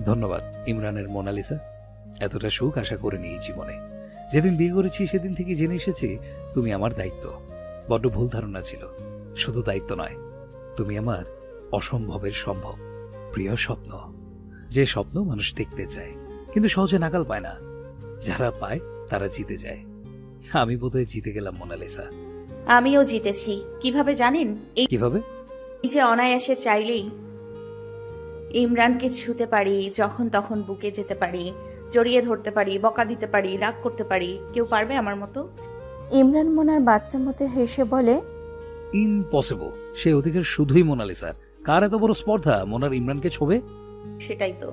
ধন্যবাদ ইমরানের মোনালিসা। এতটা সুখ আশা করিনি এই জীবনে। যেদিন বিয়ে করেছি সেদিন থেকে জেনে এসেছি তুমি আমার দায়িত্ব। বড্ড ভুল ধারণা ছিল। শুধু দায়িত্ব নয়, তুমি আমার অসম্ভবের সম্ভব, প্রিয় স্বপ্ন। যে স্বপ্ন মানুষ দেখতে চায় কিন্তু সহজে নাগাল পায় না, যারা পায় তারা জিতে যায়। আমি বোধহয় জিতে গেলাম মোনালিসা। আমিও জিতেছি। কিভাবে জানেন? এই কিভাবে? যে অনায়াসে চাইলেই ইমরানকে ছুতে পারি, যখন তখন বুকে যেতে পারি, জড়িয়ে ধরতে পারি, বকা দিতে পারি, রাগ করতে পারি। কেউ পারবে আমার মতো? ইমরান মোনার বাচ্চা মতো হেসে বলে, ইম্পসিবল। সে অধিকার শুধুই মোনালিসার। কার এত বড় স্পর্ধা মোনার ইমরানকে ছোবে? সেটাই তো।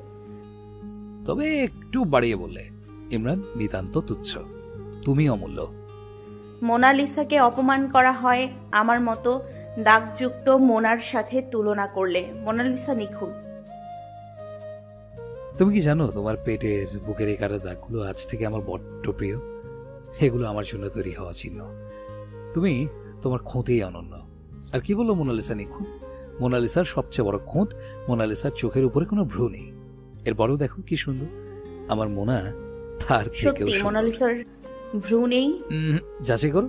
তবে একটু বাড়িয়ে বললে। ইমরান নিতান্ত তুচ্ছ, তুমি অমূল্য। মোনালিসাকে অপমান করা হয় আমার মতো দাগযুক্ত মোনার সাথে তুলনা করলে। মোনালিসা নিখুঁত। তুমি কি জানো তোমার পেটের বুকের এই কাটা দাগগুলো আজ থেকে আমার বড্ড প্রিয়। এগুলো আমার জন্য তৈরি হওয়া চিহ্ন। তুমি তোমার খুঁতেই অনন্য। আর কি বললো মোনালিসা নিখুঁত? মোনালিসার সবচেয়ে বড় খুঁত মোনালিসার চোখের উপরে কোনো ভ্রু নেই। এরপরেও দেখো কি সুন্দর আমার মোনা। তার থেকেও সত্যি মোনালিসার ভ্রু নেই? যাচাই করো।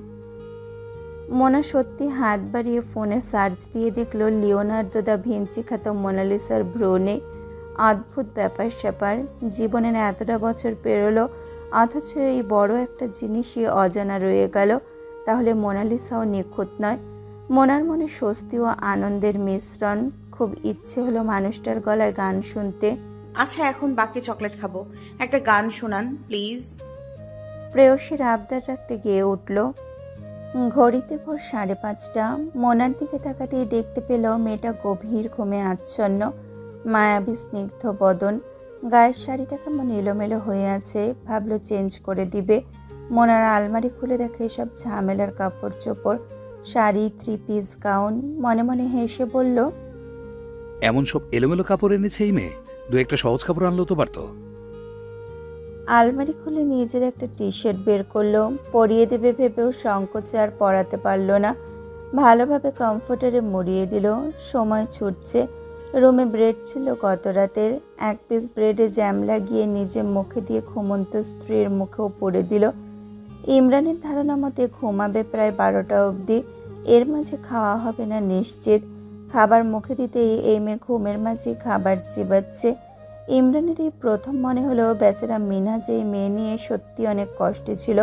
মোনা সত্যি হাত বাড়িয়ে ফোনে সার্চ দিয়ে দেখলো লিওনার্দো দা ভিঞ্চি খ্যাত মোনালিসার ভ্রু নেই। অদ্ভুত ব্যাপার স্যাপার। জীবনের এতটা বছর পেরোলো অথচ এই বড় একটা জিনিসই অজানা রয়ে গেল। তাহলে মোনালিসাও নিখুঁত নয়। মোনার মনে স্বস্তি ও আনন্দের মিশ্রণ। খুব ইচ্ছে হলো মানুষটার গলায় গান শুনতে। আচ্ছা, এখন বাকি চকলেট খাবো, একটা গান শোনান প্লিজ। প্রেয়সীর আবদার রাখতে গিয়ে উঠল। ঘড়িতে ভোর 5:30। মোনার দিকে তাকাতেই দেখতে পেল মেয়েটা গভীর ঘুমে আচ্ছন্ন, মায়াবী স্নিগ্ধ বদন। গায়ের শাড়িটা কেমন এলোমেলো হয়ে আছে। ভাবলো চেঞ্জ করে দিবে। মোনার আলমারি খুলে দেখে সব ঝামেলার কাপড় চোপড়, শাড়ি, 3 পিস গাউন। মনে মনে হেসে বলল, এমন সব এলোমেলো কাপড় এনেছে এই মেয়ে। দু একটা সহজ কাপড় আনলেও তো পারতো। আলমারি খুলে নিজের একটা টি শার্ট বের করলো। পরিয়ে দেবে ভেবেও সংকোচে আর পরাতে পারলো না। ভালোভাবে কমফোর্টারে মুড়িয়ে দিল। সময় ছুটছে। রুমে ব্রেড ছিল গত রাতের। 1 পিস ব্রেডে জ্যাম লাগিয়ে নিজে মুখে দিয়ে ঘুমন্ত স্ত্রীর মুখেও পড়ে দিল। ইমরানের ধারণা মতে ঘুমাবে প্রায় 12টা অবধি। এর মাঝে খাওয়া হবে না নিশ্চিত। খাবার মুখে দিতেই এই মেয়ে ঘুমের মাঝে খাবার চিবাচ্ছে। ইমরানের এই প্রথম মনে হলো বেচারা মিনহাজ এই মেয়ে নিয়ে সত্যি অনেক কষ্টে ছিল।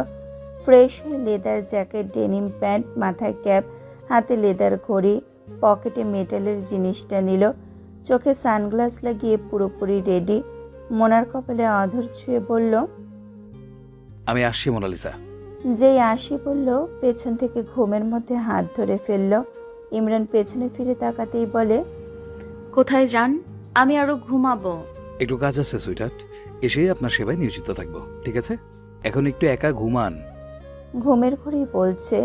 ফ্রেশ হয়ে লেদার জ্যাকেট, ডেনিম প্যান্ট, মাথায় ক্যাপ, হাতে লেদার ঘড়ি, পকেটে মেটালের জিনিসটা নিল। চোখে সানগ্লাস লাগিয়ে পুরোপুরি রেডি। মোনার কপালে অধর ছুঁয়ে বলল, আমি আসছি মোনালিসা। যেই আসি বলল, পেছন থেকে ঘুমের মধ্যে হাত ধরে ফেলল। ইমরান পেছনে ফিরে তাকাতেই বলে, কোথায় যান? আমি আরো ঘুমাবো। একটু কাজ আছে সুইটহার্ট, এসেই আপনার সেবায় নিয়োজিত থাকবো, ঠিক আছে? এখন একটু একা ঘুমান। ঘুমের ঘরেই বলছে।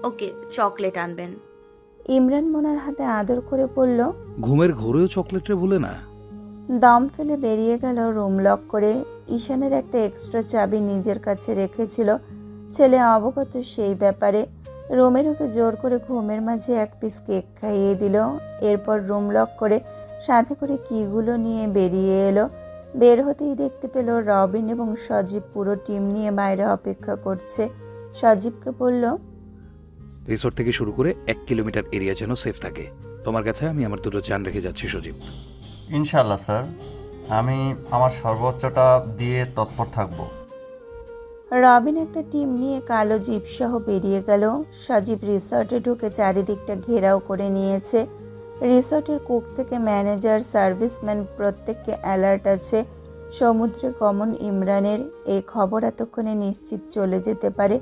ওকে, চকলেট আনবেন। ইমরান মোনার হাতে আদর করে বলল, ঘুমের ঘোরেও চকলেটে ভুলে না। দম ফেলে বেরিয়ে গেল রুম লক করে। ঈশানের একটা এক্সট্রা চাবি নিজের কাছে রেখেছিল। ছেলে অবগত সেই ব্যাপারে। রুমে ঢুকে জোর করে ঘুমের মাঝে 1 পিস কেক খাইয়ে দিল। এরপর রুম লক করে সাথে করে কিগুলো নিয়ে বেরিয়ে এলো। বের হতেই দেখতে পেল রবিন এবং সজীব পুরো টিম নিয়ে বাইরে অপেক্ষা করছে। সজীবকে বলল, রিসোর্ট থেকে শুরু করে 1 কিলোমিটার এরিয়া যেন সেফ থাকে। তোমার কাছে আমি আমার দুটো জান রেখে যাচ্ছি সজীব। ইনশাল্লাহ স্যার, আমি আমার সর্বোচ্চটা দিয়ে তৎপর থাকব। রবিন একটা টিম নিয়ে কালো জিপ সহ বেরিয়ে গেল। সজীব রিসর্টে ঢুকে চারিদিকটা ঘেরাও করে নিয়েছে। রিসর্টের কুক থেকে ম্যানেজার, সার্ভিসম্যান প্রত্যেককে অ্যালার্ট আছে। সমুদ্রে গমন ইমরানের। এই খবর এতক্ষণে নিশ্চিত চলে যেতে পারে।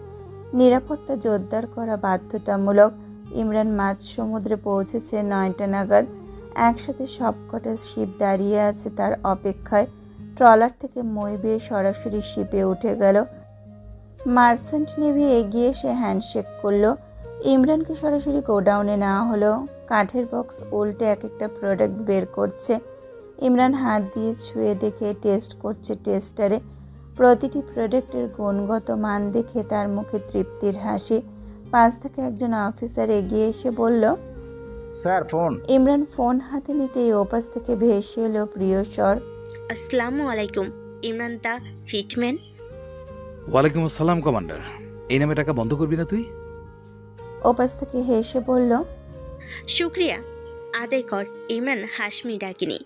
নিরাপত্তা জোরদার করা বাধ্যতামূলক। ইমরান মাঝ সমুদ্রে পৌঁছেছে 9টা নাগাদ। একসাথে সবকটা শিপ দাঁড়িয়ে আছে তার অপেক্ষায়। ট্রলার থেকে মই বেয়ে সরাসরি শিপে উঠে গেল। মার্চেন্ট নেভি এগিয়ে এসে হ্যান্ডশেক করলো। ইমরানকে সরাসরি গোডাউনে নেওয়া হলো। কাঠের বক্স উল্টে এক একটা প্রোডাক্ট বের করছে। ইমরান হাত দিয়ে ছুঁয়ে দেখে টেস্ট করছে টেস্টারে। প্রতিটি প্রোডাক্টের গুণগত মান দেখে তার মুখে তৃপ্তির হাসি। পাশ থেকে একজন অফিসার এগিয়ে এসে বলল, স্যার ফোন। ইমরান ফোন হাতে নিতেই ওপাশ থেকে ভেসে এলো প্রিয় স্বর, আসসালামু আলাইকুম ইমরান দা হিটম্যান। ওয়ালাইকুম আসসালাম কমান্ডার। এই নামে টাকা বন্ধ করবি না তুই? ওপাশ থেকে হেসে বলল, শুক্রিয়া আদায় কর, ইমরান হাসমি ডাকিনি।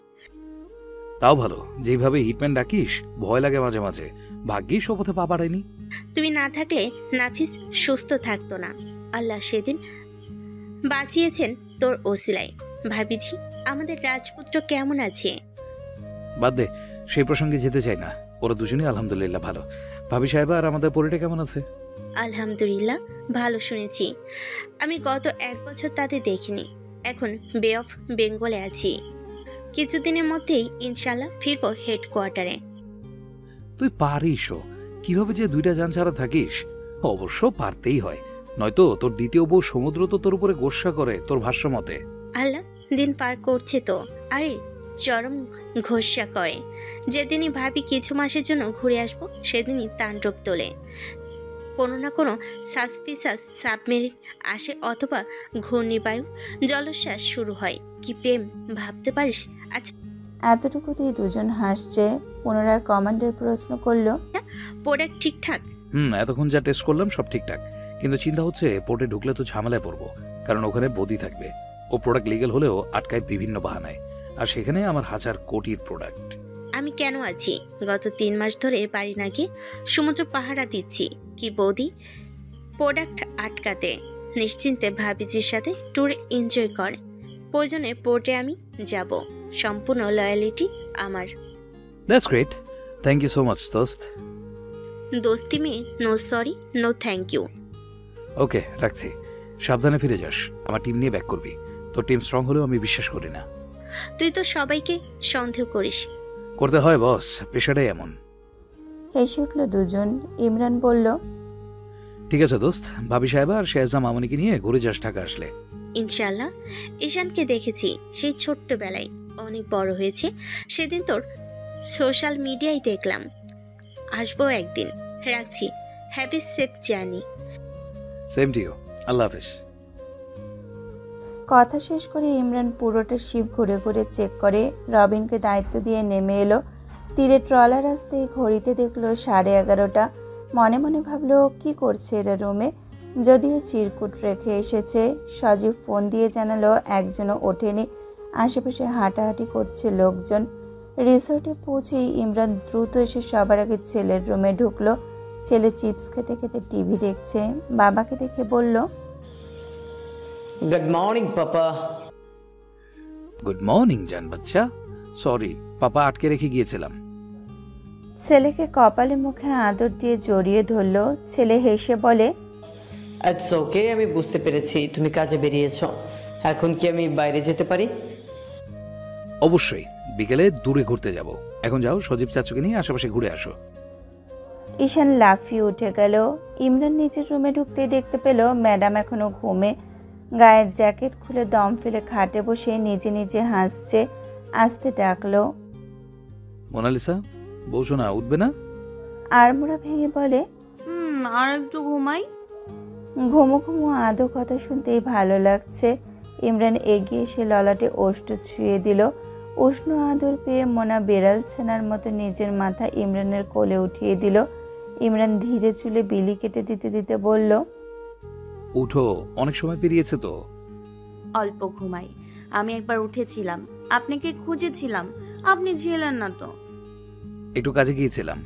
তাও ভালো, যেইভাবে হিটম্যান ডাকিস ভয় লাগে মাঝে মাঝে। ভাগ্যিস ও পথে পা বাড়ায়নি। তুমি না থাকলে নাফিস সুস্থ থাকতো না। আল্লাহ সেদিন বাঁচিয়েছেন তোর ওসিলায়। ভাবিজি আমাদের রাজপুত্র কেমন আছে? বাদ দে, সেই প্রসঙ্গে যেতে চাই না। ওরা দুজনেই আলহামদুলিল্লাহ ভালো। ভাবি সাহেবা আর আমাদের পরিটা কেমন আছে? আলহামদুলিল্লাহ ভালো শুনেছি। আমি গত 1 বছর তাদের দেখিনি। এখন বে অফ বেঙ্গলে আছি। কিছুদিনের মধ্যেই ইনশাল্লাহ ফিরবো হেডকোয়ার্টারে। তুই পারিসও কিভাবে যে 2টা যান ছাড়া থাকিস? অবশ্য পারতেই হয়, নয়তো তোর দ্বিতীয় বউ সমুদ্র তো তোর উপরে গোস্বা করে তোর ভাষ্য মতে। আল্লাহ দিন পার করছে তো, আরে চরম ঘোষা করে। যেদিনই ভাবি কিছু মাসের জন্য ঘুরে আসবো সেদিনই তাণ্ডব তোলে। কোনো না কোনো সাসপিসাস সাবমেরিন আসে অথবা ঘূর্ণিবায়ু জলোচ্ছ্বাস শুরু হয়। কি প্রেম ভাবতে পারিস? আচ্ছা এতটুকুতেই দুজন হাসছে। পুনরায় কমান্ডার প্রশ্ন করলো, প্রোডাক্ট ঠিকঠাক? এতক্ষণ যা টেস্ট করলাম সব ঠিকঠাক, কিন্তু চিন্তা হচ্ছে পোর্টে ঢুকলে তো ঝামেলায় পড়বো, কারণ ওখানে বদি থাকবে। ও প্রোডাক্ট লিগ্যাল হলেও আটকায় বিভিন্ন বাহানায়, আর সেখানে আমার 1000 কোটির প্রোডাক্ট। আমি কেন আছি? গত 3 মাস ধরে বাড়ি না গিয়ে সমুদ্র পাহারা দিচ্ছি। কি বৌদি, প্রোডাক্ট আটকাতে। নিশ্চিন্তে ভাবিজির সাথে ট্যুর এনজয় কর। প্রয়োজনে পোর্টে আমি যাব। সম্পূর্ণ লয়ালিটি আমার। That's great, thank you so much দোস্ত। দোস্তি মেয়ে, no sorry no thank you. Okay, রাখছি। সাবধানে ফিরে যাস। আমার টিম নিয়ে ব্যাক করবি। তোর টিম স্ট্রং হলেও আমি বিশ্বাস করি না। তুই তো সবাইকে সন্দেহ করিস। করতে হয় বস, পেশাটাই এমন। হেসে উঠল দুজন। ইমরান বলল, ঠিক আছে দোস্ত, ভাবি সাহেবা আর শেহজাম মামুনিকে নিয়ে ঘুরে যাস ঢাকা আসলে। ইনশাল্লাহ। ঈশানকে দেখেছি সেই ছোট্টবেলায়, অনেক বড় হয়েছে। সেদিন তোর সোশ্যাল মিডিয়ায় দেখলাম। আসবো একদিন। রাখছি, happy safe journey. Same to you, আল্লাহ হাফেজ। কথা শেষ করে ইমরান পুরোটা শিপ ঘুরে ঘুরে চেক করে। রবিনকে দায়িত্ব দিয়ে নেমে এলো। তীরে ট্রলার আসতে ঘড়িতে দেখলো 11:30। মনে মনে ভাবলো কি করছে এরা রুমে, যদিও চিরকুট রেখে এসেছে। সজীব ফোন দিয়ে জানালো একজনও ওঠেনি। আশেপাশে হাঁটাহাঁটি করছে লোকজন। রিসোর্টে পৌঁছেই ইমরান দ্রুত এসে সবার আগে ছেলের রুমে ঢুকলো। ছেলে চিপস খেতে খেতে টিভি দেখছে। বাবাকে দেখে বলল, গুড মর্নিং পাপা। গুড মর্নিং জান বাচ্চা। সরি, পাপা আটকে রেখে গিয়েছিলাম। ছেলেকে কপালে মুখে আদর দিয়ে জড়িয়ে ধরলো। ছেলে হেসে বলে, ইটস ওকে, আমি বুঝতে পেরেছি তুমি কাজে বেরিয়েছো। এখন কি আমি বাইরে যেতে পারি? অবশ্যই, বিকেলে দূরে ঘুরতে যাব। এখন যাও, সজীব চাচুকে নিয়ে আশেপাশে ঘুরে আসো। ঈশান লাফিয়ে উঠে গেল। ইমরান নিজের রুমে ঢুকতে দেখতে পেল ম্যাডাম এখনো ঘুমে। গায়ের জ্যাকেট খুলে দম ফেলে খাটে বসে নিজে নিজে হাসছে। আস্তে ডাকলো, মোনালিসা, বসো না, উঠবে না? আড়মোড়া ভেঙে বলে, আর একটু ঘুমাই। ঘুমো ঘুমো আদো কথা শুনতেই ভালো লাগছে। ইমরান এগিয়ে এসে ললাটে ওষ্ঠ ছুঁয়ে দিল। উষ্ণ আদর পেয়ে মোনা বেড়াল ছানার মতো নিজের মাথা ইমরানের কোলে উঠিয়ে দিল। ইমরান ধীরে চুলে বিলি কেটে দিতে দিতে বলল, উঠো, অনেক সময় পেরিয়েছে তো। অল্প ঘুমাই। আমি একবার উঠেছিলাম, আপনাকে খুঁজেছিলাম, আপনি ছিলেন না তো। একটু কাজে গিয়েছিলাম।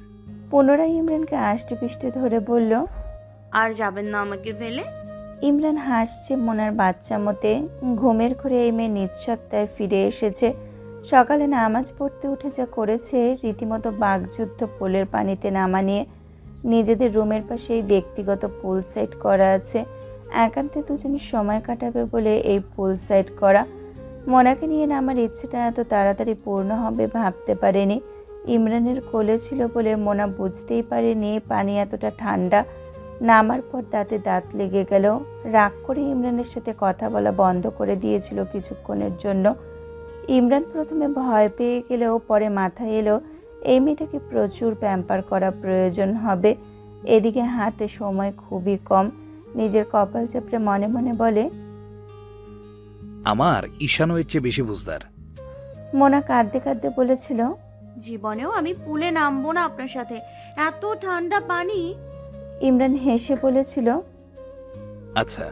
পুনরায় ইমরানকে আষ্টে পিষ্টে ধরে বলল, আর যাবেন না আমাকে ফেলে? ইমরান হাসছে মোনার বাচ্চা মতে। ঘুমের ঘরে এই মেয়ে নিঃসত্তায় ফিরে এসেছে। সকালে নামাজ পড়তে উঠে যা করেছে, রীতিমতো বাগযুদ্ধ পোলের পানিতে নামা নিয়ে। নিজেদের রুমের পাশেই ব্যক্তিগত পুল সাইড করা আছে। একান্তে দুজন সময় কাটাবে বলে এই পুল সাইড করা। মোনাকে নিয়ে নামার ইচ্ছেটা এত তাড়াতাড়ি পূর্ণ হবে ভাবতে পারেনি। ইমরানের কোলে ছিল বলে মোনা বুঝতেই পারেনি পানি এতটা ঠান্ডা। নামার পর দাঁতে দাঁত লেগে গেল। রাগ করে ইমরানের সাথে কথা বলা বন্ধ করে দিয়েছিল কিছুক্ষণের জন্য। ইমরান প্রথমে ভয় পেয়ে গেলেও পরে মাথায় এলো এই মেয়েটাকে প্রচুর প্যাম্পার করা প্রয়োজন হবে। এদিকে হাতে সময় খুবই কম। নিজের কপাল চাপড়ে মনে মনে বলে, আমার ঈশানও এর চেয়ে বেশি বুঝদার। মোনা কাঁদতে কাঁদতে বলেছিল, জীবনেও আমি পুলে নামবো না আপনার সাথে, এত ঠান্ডা পানি। ইমরান হেসে বলেছিল। আচ্ছা।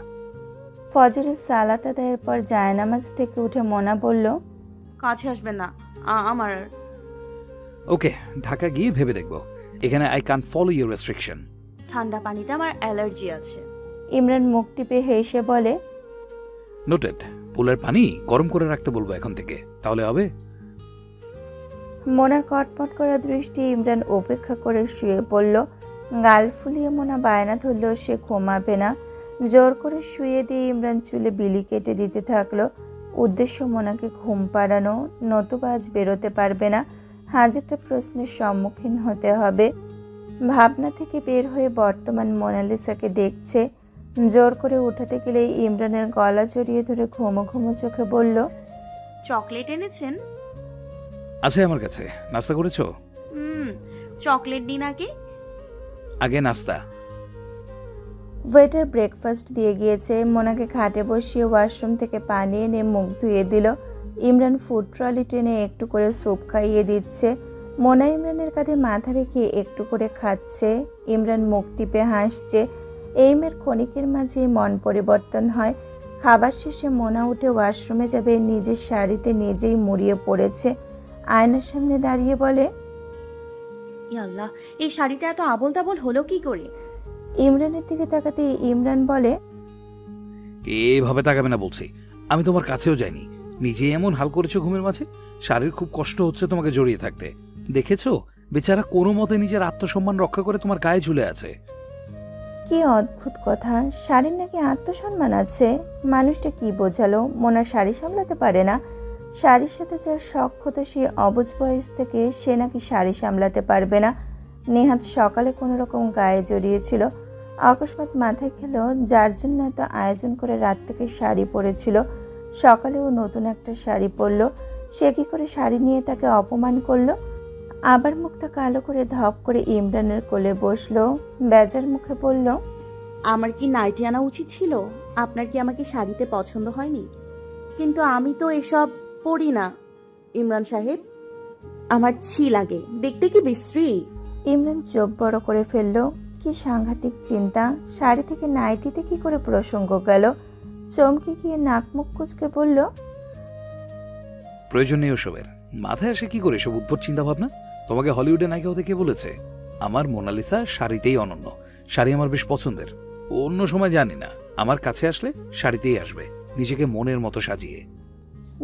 ফজরের সালাত আদায়ের পর জায়নামাজ থেকে উঠে মোনা বলল, কাছে আসবেন না আমার। ওকে, ঢাকা গিয়ে ভেবে দেখব। এখানে I can follow your restriction. ঠান্ডা পানিতে আমার অ্যালার্জি আছে। ইমরান মুখ টিপে হেসে বলে, নোটেড। পুলের পানি গরম করে রাখতে বলবো এখন থেকে, তাহলে হবে? মোনার কটমট করা দৃষ্টি ইমরান উপেক্ষা করে শুয়ে পড়ল। গাল ফুলিয়ে মোনা বায়না ধরলেও সে ঘুমাবে না। জোর করে শুয়ে দিয়ে ইমরান চুলে বিলি কেটে দিতে থাকলো। উদ্দেশ্য মোনাকে ঘুম পাড়ানো, নতুবা আজ বেরোতে পারবে না। হাজারটা প্রশ্নের সম্মুখীন হতে হবে। ভাবনা থেকে বের হয়ে বর্তমান মোনালিসাকে দেখছে। জোর করে উঠাতে গেলেই ইমরানের গলা জড়িয়ে ধরে ঘুমো ঘুমো চোখে বলল, চকলেট এনেছেন? আছে আমার কাছে। নাস্তা করেছো? চকলেট দিন আগে। আগে নাস্তা। ওয়েটার ব্রেকফাস্ট দিয়ে গিয়েছে। মোনাকে খাটে বসিয়ে ওয়াশরুম থেকে পানি এনে মুখ ধুয়ে দিল। ইমরান ফুড ট্রলি টেনে একটু করে স্যুপ খাইয়ে দিচ্ছে। মোনা ইমরানের কাঁধে মাথা রেখে একটু করে খাচ্ছে। ইমরান মুখ টিপে হাসছে। এই মেয়ের ক্ষণিকের মাঝেই মন পরিবর্তন হয়। খাবার শেষে মোনা উঠে ওয়াশরুমে যাবে। নিজের শাড়িতে নিজেই মুড়িয়ে পড়েছে। আয়নার সামনে দাঁড়িয়ে বলে, ইয়াল্লাহ, এই শাড়িটা এত আবোল তাবোল হলো কি করে? ইমরানের দিকে তাকাতে ইমরান বলে, এভাবে তাকাবে না বলছি। আমি তোমার কাছেও যাইনি, নিজে এমন হাল করেছো ঘুমের মাঝে। শারীর খুব কষ্ট হচ্ছে তোমাকে জড়িয়ে থাকতে। দেখেছো বেচারা কোনো মতে নিজের আত্মসম্মান রক্ষা করে তোমার গায়ে ঝুলে আছে। কি অদ্ভুত কথা, শাড়ির নাকি আত্মসম্মান আছে? মানুষটা কি বোঝালো? মোনা শাড়ি সামলাতে পারে না? শাড়ির সাথে যার শখ হতো সে অবুঝ বয়স থেকে, সে নাকি শাড়ি সামলাতে পারবে না। নেহাত সকালে কোনো রকম গায়ে জড়িয়েছিল। অকস্মাৎ মাথায় খেলো যার জন্য এত আয়োজন করে রাত থেকে শাড়ি পরেছিল, সকালেও নতুন একটা শাড়ি পরলো। সে কি করে শাড়ি নিয়ে তাকে অপমান করলো? আবার মুখটা কালো করে ধপ করে ইমরানের কোলে বসলো। বেজার মুখে বলল, আমার কি নাইটি আনা উচিত ছিল? আপনার কি আমাকে শাড়িতে পছন্দ হয়নি? কিন্তু আমি তো এসব পরি না ইমরান সাহেব, আমার ছি লাগে, দেখতে কি বিশ্রী। ইমরান চোখ বড় করে ফেললো। কি সাংঘাতিক চিন্তা! শাড়ি থেকে নাইটিতে কি করে প্রসঙ্গ গেল? চমকে গিয়ে নাক মুখ কুচকে বলল, প্রয়োজন নেই ওসবের। মাথায় আসে কি করে সব উদ্ভট চিন্তা ভাবনা? তোমাকে হলিউডে নায়িকা হতে কে বলেছে? আমার মোনালিসা শাড়িতেই অনন্য। শাড়ি আমার বেশ পছন্দের। অন্য সময় জানি না, আমার কাছে আসলে শাড়িতেই আসবে, নিজেকে মনের মতো সাজিয়ে।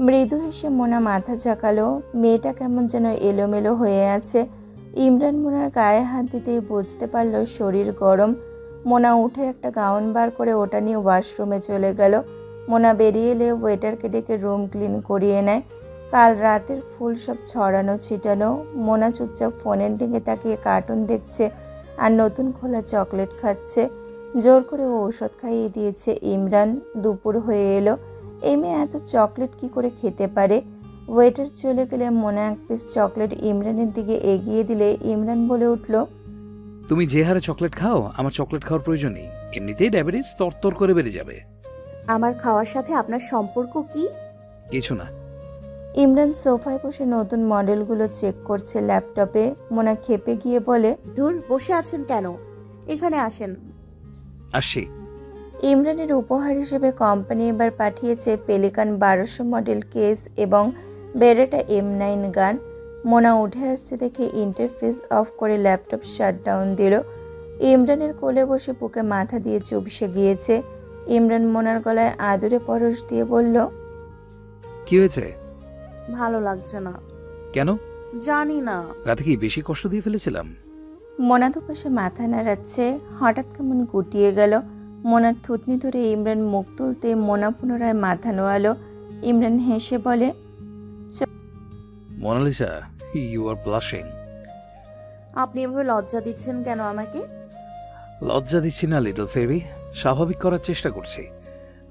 মৃদু হেসে মোনা মাথা ঝাঁকালো। মেয়েটা কেমন যেন এলোমেলো হয়ে আছে। ইমরান মোনার গায়ে হাত দিতেই বুঝতে পারলো শরীর গরম। মোনা উঠে একটা গাউন বার করে ওটা নিয়ে ওয়াশরুমে চলে গেল। মোনা বেরিয়ে এলে ওয়েটারকে ডেকে রুম ক্লিন করিয়ে নেয়। কাল রাতের ফুল সব ছড়ানো ছিটানো। মোনা চুপচাপ ফোনের দিকে তাকিয়ে কার্টুন দেখছে আর নতুন খোলা চকলেট খাচ্ছে। জোর করে ঔষধ খাইয়ে দিয়েছে ইমরান। দুপুর হয়ে এলো। এই মেয়ে এত চকলেট কি করে খেতে পারে? ওয়েটার চলে গেলে মোনা এক পিস চকলেট ইমরানের দিকে এগিয়ে দিলে ইমরান বলে উঠল, তুমি যে হারে চকলেট খাও, আমার চকলেট খাওয়ার প্রয়োজন নেই। এমনিতেই ডায়াবেটিস তরতর করে বেড়ে যাবে। আমার খাওয়ার সাথে আপনার সম্পর্ক কি? কিছু না। ইমরান সোফায় বসে নতুন মডেলগুলো চেক করছে ল্যাপটপে। মোনা খেপে গিয়ে বলে, ধুর, বসে আছেন কেন? এখানে আসেন। আসছি। ইমরানের উপহার হিসেবে কোম্পানি এবার পাঠিয়েছে পেলিকান 1200 মডেল কেস এবং বেরেটা M9 গান। মোনা উঠে আসছে দেখে ইন্টারফেস অফ করে ল্যাপটপ শাটডাউন দিল। ইমরানের কোলে বসে বুকে মাথা দিয়ে চুপসে গিয়েছে। ইমরান মোনার গলায় আদরে পরশ দিয়ে বলল, কি হয়েছে? ভালো লাগছে না। কেন? জানি না। রাতে কি বেশি কষ্ট দিয়ে ফেলেছিলাম? মোনা দুপাশে মাথা নাড়াচ্ছে। হঠাৎ কেমন গুটিয়ে গেল। মোনার থুতনি ধরে ইমরান মুখ তুলতে মোনা পুনরায় মাথা নোয়ালো। ইমরান হেসে বলে, মোনালিসা, ইউ আর ব্লাশিং। আপনি এভাবে লজ্জা দিচ্ছেন কেন আমাকে? লজ্জা দিচ্ছি না লিটল ফেবি, স্বাভাবিক করার চেষ্টা করছি।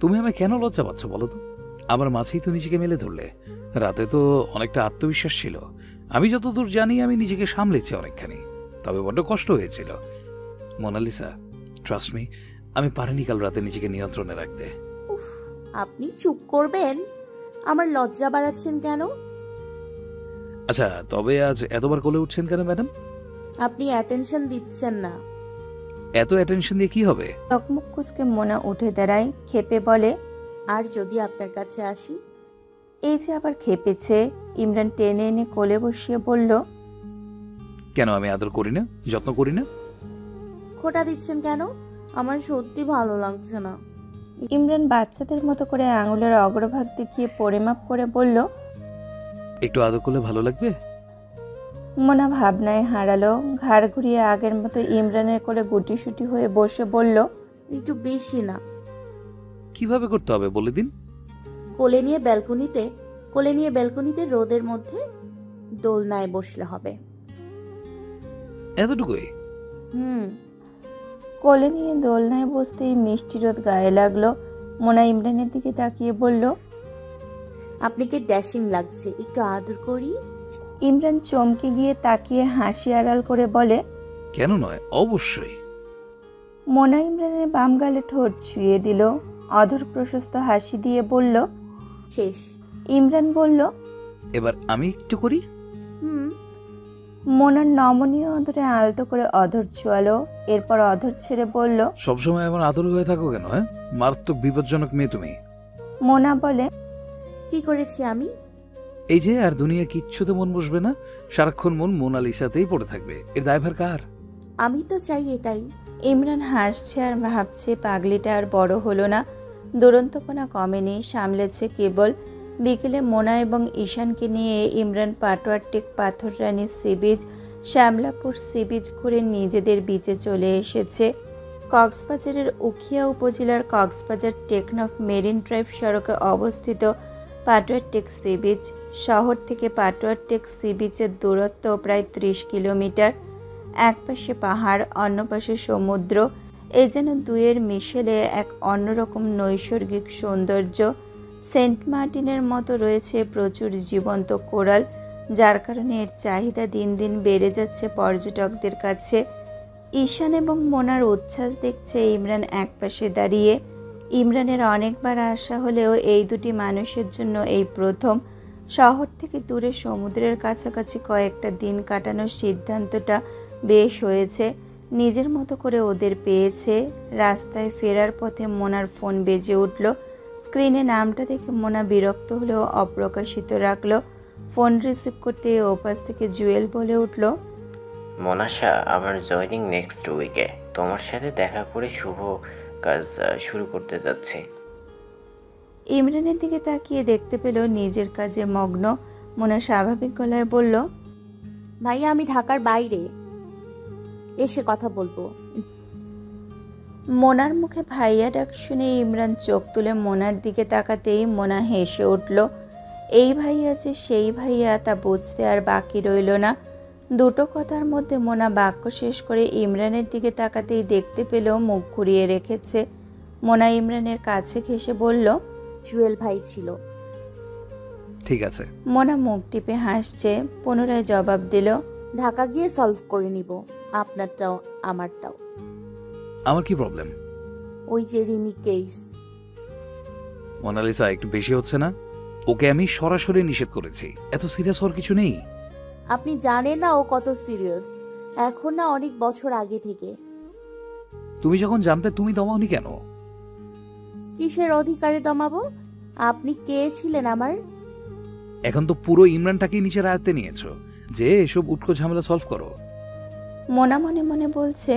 তুমি আমায় কেন লজ্জা পাচ্ছ বলো তো? আমার মাঝেই তো নিজেকে মেলে ধরলে। রাতে তো অনেকটা আত্মবিশ্বাস ছিল। আমি যতদূর জানি আমি নিজেকে সামলেছি অনেকখানি, তবে বড্ড কষ্ট হয়েছিল। মোনালিসা, ট্রাস্ট মি, আমি পারিনি কাল রাতে নিজেকে নিয়ন্ত্রণে রাখতে। উফ, আপনি চুপ করবেন? আমার লজ্জা বাড়াচ্ছেন কেন? আচ্ছা, তবে আজ এতবার কোলে উঠছেন কেন ম্যাডাম? আপনি অ্যাটেনশন দিচ্ছেন না। এত অ্যাটেনশন দিয়ে কি হবে? চকমুখ কুচকে মোনা উঠে দাঁড়ায়, ক্ষেপে বলে, আর যদি আপনার কাছে আসি? এই যে আবার ক্ষেপেছে। ইমরান টেনে এনে কোলে বসিয়ে বলল, কেন আমি আদর করি না, যত্ন করি না? খোটা দিচ্ছেন কেন? আমার সত্যি ভালো লাগছে না। ইমরান বাচ্চাদের মতো করে আঙুলের অগ্রভাগ দেখিয়ে পরিমাপ করে বলল। একটু আদর করলে ভালো লাগবে। মোনা ভাবনায় হারালো, ঘাড় ঘুরিয়ে আগের মতো ইমরানের কোলে গুটিসুটি হয়ে বসে বলল, একটু বেশি না। কিভাবে করতে হবে বলে দিন। কোলে নিয়ে ব্যালকনিতে রোদের মধ্যে দোলনায় বসলে হবে। এতটুকুই? কোলে নিয়ে দোলনায় বসতেই মিষ্টি রোদ গায়ে লাগলো। মোনা ইমরানের দিকে তাকিয়ে বলল, আপনাকে ড্যাশিং লাগছে, একটু আদর করি। ইমরান চমকে গিয়ে তাকিয়ে হাসি আড়াল করে বলে, কেন নয়, অবশ্যই। মোনা ইমরানের বাম গালে ঠোঁট ছুঁয়ে দিল, অধর প্রশস্ত হাসি দিয়ে বলল, শেষ। ইমরান বলল, এবার আমি একটু করি। মোনার নমনীয় অধরে আলতো করে অধর ছোয়ালো, এরপর অধর ছেড়ে বলল, সবসময় এমন আদর হয়ে থাকো কেন? হ্যাঁ, মারাত্মক বিপজ্জনক মেয়ে তুমি। মোনা বলে, কি করেছি আমি? এই যে আর দুনিয়া কিচ্ছুতে মন বসবে না, সারাক্ষণ মন মোনালিসাতেই পড়ে থাকবে। এর দায়ভার কার? আমি তো চাই এটাই। ইমরান হাসছে আর ভাবছে পাগলিটা আর বড় হলো না, দুরন্তপনা কমেনি, সামলেছে কেবল। বিকেলে মোনা এবং ঈশানকে নিয়ে ইমরান পাটোয়ারটেক, Patharrani sea beach, Shyamlapur sea beach ঘুরে নিজেদের বিচে চলে এসেছে। কক্সবাজারের উখিয়া উপজেলার কক্সবাজার টেকনাফ মেরিন ড্রাইভ সড়কে অবস্থিত পাটোয়ারটেক সি বিচ। শহর থেকে পাটোয়ারটেক সি বিচের দূরত্ব প্রায় 30 কিলোমিটার। এক পাশে পাহাড়, অন্য পাশে সমুদ্র। এই যেন দুয়ের মিশেলে এক অন্যরকম নৈসর্গিক সৌন্দর্য। সেন্ট মার্টিনের মতো রয়েছে প্রচুর জীবন্ত কোরাল, যার কারণে এর চাহিদা দিন দিন বেড়ে যাচ্ছে পর্যটকদের কাছে। ঈশান এবং মোনার উচ্ছ্বাস দেখছে ইমরান একপাশে দাঁড়িয়ে। ইমরানের অনেকবার আসা হলেও এই দুটি মানুষের জন্য এই প্রথম। শহর থেকে দূরে সমুদ্রের কাছাকাছি কয়েকটা দিন কাটানোর সিদ্ধান্তটা বেশ হয়েছে। নিজের মতো করে ওদের পেয়েছে। রাস্তায় ফেরার পথে মোনার ফোন বেজে উঠল। স্ক্রিনে নামটা দেখে মোনা বিরক্ত হলেও অপ্রকাশিত রাখলো। ফোন রিসিভ করতে ওপাশ থেকে জুয়েল বলে উঠল, মোনাশা, আমার জয়েনিং নেক্সট উইকে। তোমার সাথে দেখা করে শুভ কাজ শুরু করতে যাচ্ছি। ইমরানের দিকে তাকিয়ে দেখতে পেল নিজের কাজে মগ্ন। মোনা স্বাভাবিক গলায় বলল, ভাইয়া আমি ঢাকার বাইরে এসে কথা বলবো। মোনার মুখে ভাইয়া ডাক শুনে ইমরান চোখ তুলে মোনার দিকে তাকাতেই মোনা হেসে উঠল। এই ভাইয়া যে সেই ভাইয়া তা বুঝতে আর বাকি রইল না। দুটো কথার মধ্যে মোনা বাক্য শেষ করে ইমরানের দিকে তাকাতেই দেখতে পেল মুখ ঘুরিয়ে রেখেছে। মোনা ইমরানের কাছে ঘেঁষে বলল, জুয়েল ভাই ছিল। ঠিক আছে। মোনা মুখ টিপে হাসছে, পুনরায় জবাব দিল, ঢাকা গিয়ে সলভ করে নিব, আপনারটাও আমারটাও। আমার কি প্রবলেম? ওই যে রিমি কেস। মোনালিসা, একটু বেশি হচ্ছে না? ওকে আমি সরাসরি নিষেধ করেছি, এত সিরিয়াস হওয়ার কিছু নেই। আপনি জানেন না ও কত সিরিয়াস, এখন না অনেক বছর আগে থেকে। তুমি যখন জানতে তুমি দমাওনি কেন? কিসের অধিকারে দমাবো? আপনি কে ছিলেন আমার? এখন তো পুরো ইমরানটাকেই নিচের আয়ত্তে নিয়েছো যে এসব উটকো ঝামেলা সলভ করো। মোনা মনে মনে বলছে,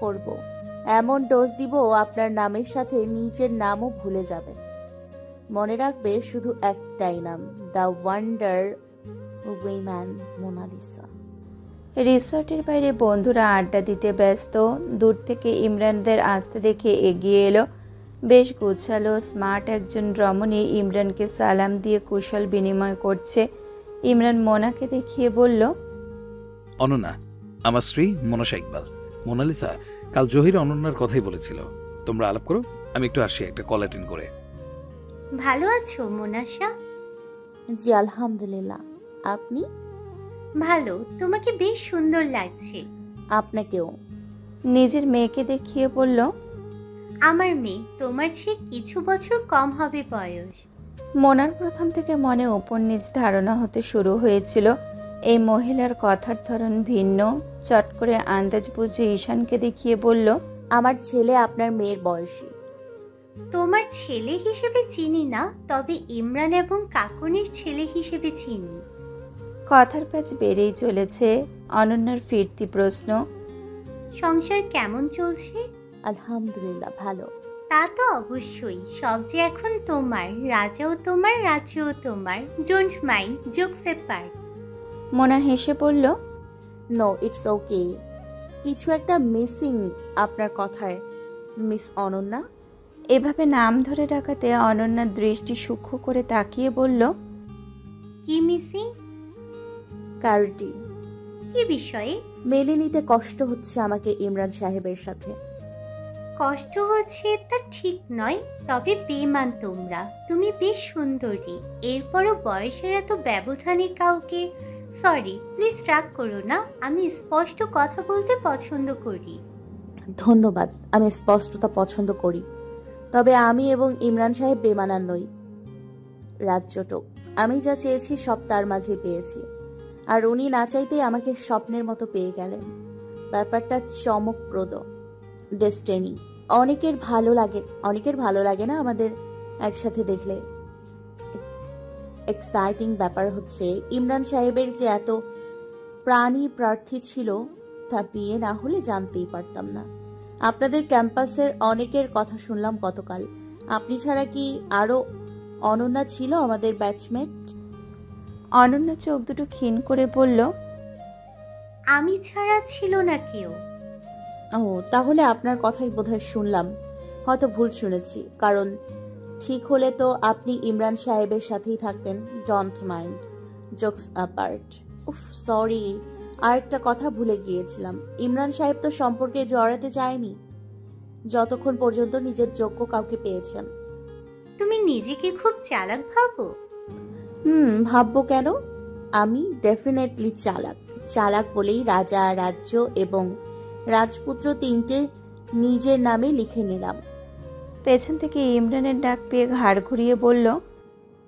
করব এমন ডোজ দিব আপনার নামের সাথে নিজের নামও ভুলে যাবে। মনে রাখবে শুধু একটাই নাম, দ্য ওয়ান্ডার উইম্যান মোনালিসা। রিসর্টের বাইরে বন্ধুরা আড্ডা দিতে ব্যস্ত। দূর থেকে ইমরানদের আসতে দেখে এগিয়ে এলো। বেশ গোছালো স্মার্ট একজন রমণী ইমরানকে সালাম দিয়ে কুশল বিনিময় করছে। ইমরান মোনাকে দেখিয়ে বলল, অনন্যা, আমার স্ত্রী মোনাশা ইকবাল। মোনালিসা, কাল জহির অনন্যার কথাই বলেছিল। তোমরা আলাপ করো, আমি একটু আসি একটা কল অ্যাটেন্ড করে। ভালো আছো মোনাশা? জি আলহামদুলিল্লাহ, আপনি? ভালো, তোমাকে বেশ সুন্দর লাগছে। আপনাকেও। নিজের মেয়েকে দেখিয়ে বলল, আমার মেয়ে তোমার চেয়ে কিছু বছর কম হবে বয়স। মোনার প্রথম থেকে মনে উপর নিচ ধারণা হতে শুরু হয়েছিল এই মহিলার কথার ধরন ভিন্ন। চট করে আন্দাজ বুঝে ঈশানকে দেখিয়ে বলল, আমার ছেলে আপনার মেয়ের বয়সী। তোমার ছেলে হিসেবে চিনি না, তবে ইমরান এবং কাকুনির ছেলে হিসেবে চিনি। কথার প্যাচ বেড়েই চলেছে। অনন্যার ফিরতি প্রশ্ন, সংসার কেমন চলছে? আলহামদুলিল্লাহ ভালো। তা তো অবশ্যই, সব যে এখন তোমার, রাজাও তোমার, রাজ্যও তোমার। Don't mind, jokes apart. Mona হেসে বলল, নো ইটস ওকে। কিছু একটা মিসিং আপনার কথায়, মিস অনন্যা। এভাবে নাম ধরে ডাকাতে অনন্যার দৃষ্টি সূক্ষ্ম করে তাকিয়ে বলল, কি মিসিং? ক্যারিটি। কি বিষয়ে? মেনে নিতে কষ্ট হচ্ছে আমাকে ইমরান সাহেবের সাথে। কষ্ট হচ্ছে তা ঠিক নয়, তবে বেমান তোমরা। তুমি বেশ সুন্দরী, এরপরও বয়সের এত ব্যবধানে কাউকে। সরি, প্লিজ রাগ করো না, আমি স্পষ্ট কথা বলতে পছন্দ করি। ধন্যবাদ, আমি স্পষ্টতা পছন্দ করি। তবে আমি এবং ইমরান সাহেব বেমানান নই। রাজ্যটুক আমি যা চেয়েছি সব তার মাঝে পেয়েছি, আর উনি না চাইতেই আমাকে স্বপ্নের মতো পেয়ে গেলেন। ব্যাপারটা চমকপ্রদ। ডেস্টিনি। অনেকের ভালো লাগে না আমাদের একসাথে দেখলে। এক্সাইটিং ব্যাপার হচ্ছে ইমরান সাহেবের যে এত প্রাণী প্রার্থী ছিল তা বিয়ে না হলে জানতেই পারতাম না। আপনাদের ক্যাম্পাসের অনেকের কথা শুনলাম গতকাল। আপনি ছাড়া কি আরো অনন্যা ছিল আমাদের ব্যাচমেট? অনন্যা চোখ দুটো ক্ষীণ করে বলল, আমি ছাড়া ছিল না কেউ। ও, তাহলে আপনার কথাই বোধহয় শুনলাম, হয়তো ভুল শুনেছি। কারণ ঠিক হলে তো আপনি ইমরান সাহেবের সাথেই থাকতেন। Don't mind, jokes apart. উফ সরি, আরেকটা কথা ভুলে গিয়েছিলাম। ইমরান সাহেব তো সম্পর্কে জড়াতে চায়নি যতক্ষণ পর্যন্ত নিজের যোগ্য কাউকে পেয়েছেন। তুমি নিজেকে খুব চালাক ভাবো? ভাববো কেন? আমি ডেফিনেটলি চালাক। চালাক বলেই রাজা, রাজ্য এবং রাজপুত্র তিনটে নিজের নামে লিখে নিলাম। পেছন থেকে ইমরানের ডাক পেয়ে ঘাড় ঘুরিয়ে বলল,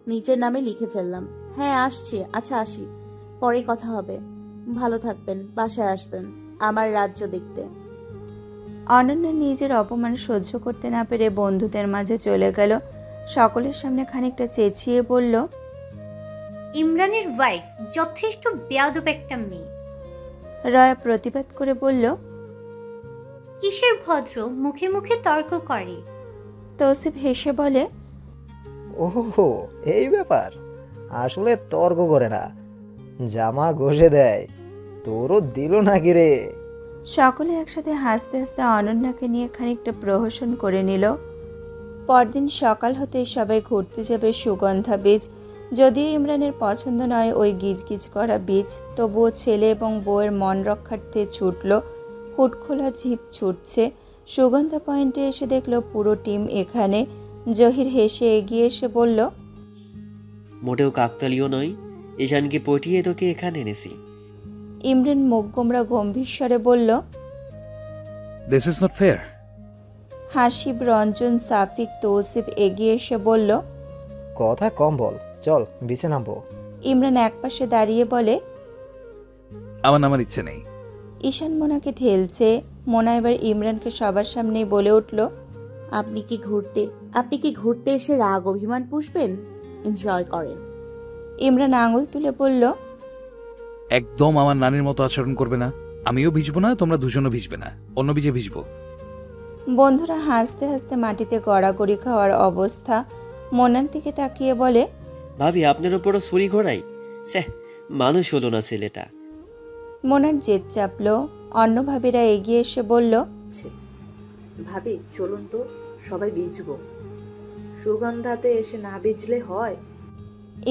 নিজের নামে লিখে ফেললাম। হ্যাঁ আসছি। আচ্ছা আসি, পরে কথা হবে। ভালো থাকবেন, বাসায় আসবেন আমার রাজ্য দেখতে। অনন্যা নিজের অপমান সহ্য করতে না পেরে বন্ধুদের মাঝে চলে গেল। সকলের সামনে খানিকটা চেঁচিয়ে বলল, ইমরানের ওয়াইফ যথেষ্ট বেয়াদব একটা মেয়ে। রয়া প্রতিবাদ করে বলল, কিসের ভদ্র, মুখে মুখে তর্ক করে। তৌসিফ হেসে বলে, ওহো, এই ব্যাপার। আসলে তর্ক করে না, জামা ঘষে দেয়। তোরও দিল নাকি রে? সকলে একসাথে হাসতে হাসতে অনন্যাকে নিয়ে খানিকটা প্রহসন করে নিল। পরদিন সকাল হতে সবাই ঘুরতে যাবে সুগন্ধা বীচ। যদিও ইমরানের পছন্দ নয় ওই গিজগিজ করা বীচ, তবুও ছেলে এবং বউয়ের মন রক্ষার্থে ছুটল। হুটখোলা জিপ ছুটছে। সুগন্ধা পয়েন্টে এসে দেখলো পুরো টিম এখানে। জহির হেসে এগিয়ে এসে বলল, মোটেও কাকতালীয় নয়, ঈশানকে পটিয়ে তোকে এখানে এনেছি। ইমরান মুখ গোমরা গম্ভীর স্বরে বলল, this is not fair. Hasib, Ranjan, Shafiq, Tousif এগিয়ে এসে বলল, কথা কম বল, চল বিছে নামবো। ইমরান একপাশে দাঁড়িয়ে বলে, আমার ইচ্ছে নেই। ঈশান মোনাকে ঠেলছে। মোনা এবার ইমরানকে সবার সামনেই বলে উঠল, আপনি কি ঘুরতে এসে রাগ অভিমান পুষবেন? এনজয় করেন। ইমরান আঙুল তুলে বলল, একদম আমার নানির মতো আচরণ করবে না। আমিও ভিজবো না, তোমরা দুজনও ভিজবে না, অন্য বীজে ভিজবো। বন্ধুরা হাসতে হাসতে মাটিতে গড়াগড়ি খাওয়ার অবস্থা। মোনার দিকে তাকিয়ে বলে, ভাবি আপনার উপরও ছুরি ঘোরাই? স্যাহ, মানুষ হলো না ছেলেটা। মোনার জেদ চাপলো। অন্য ভাবিরা এগিয়ে এসে বলল, ভাবি চলুন তো, সবাই ভিজবো। সুগন্ধাতে এসে না ভিজলে হয়?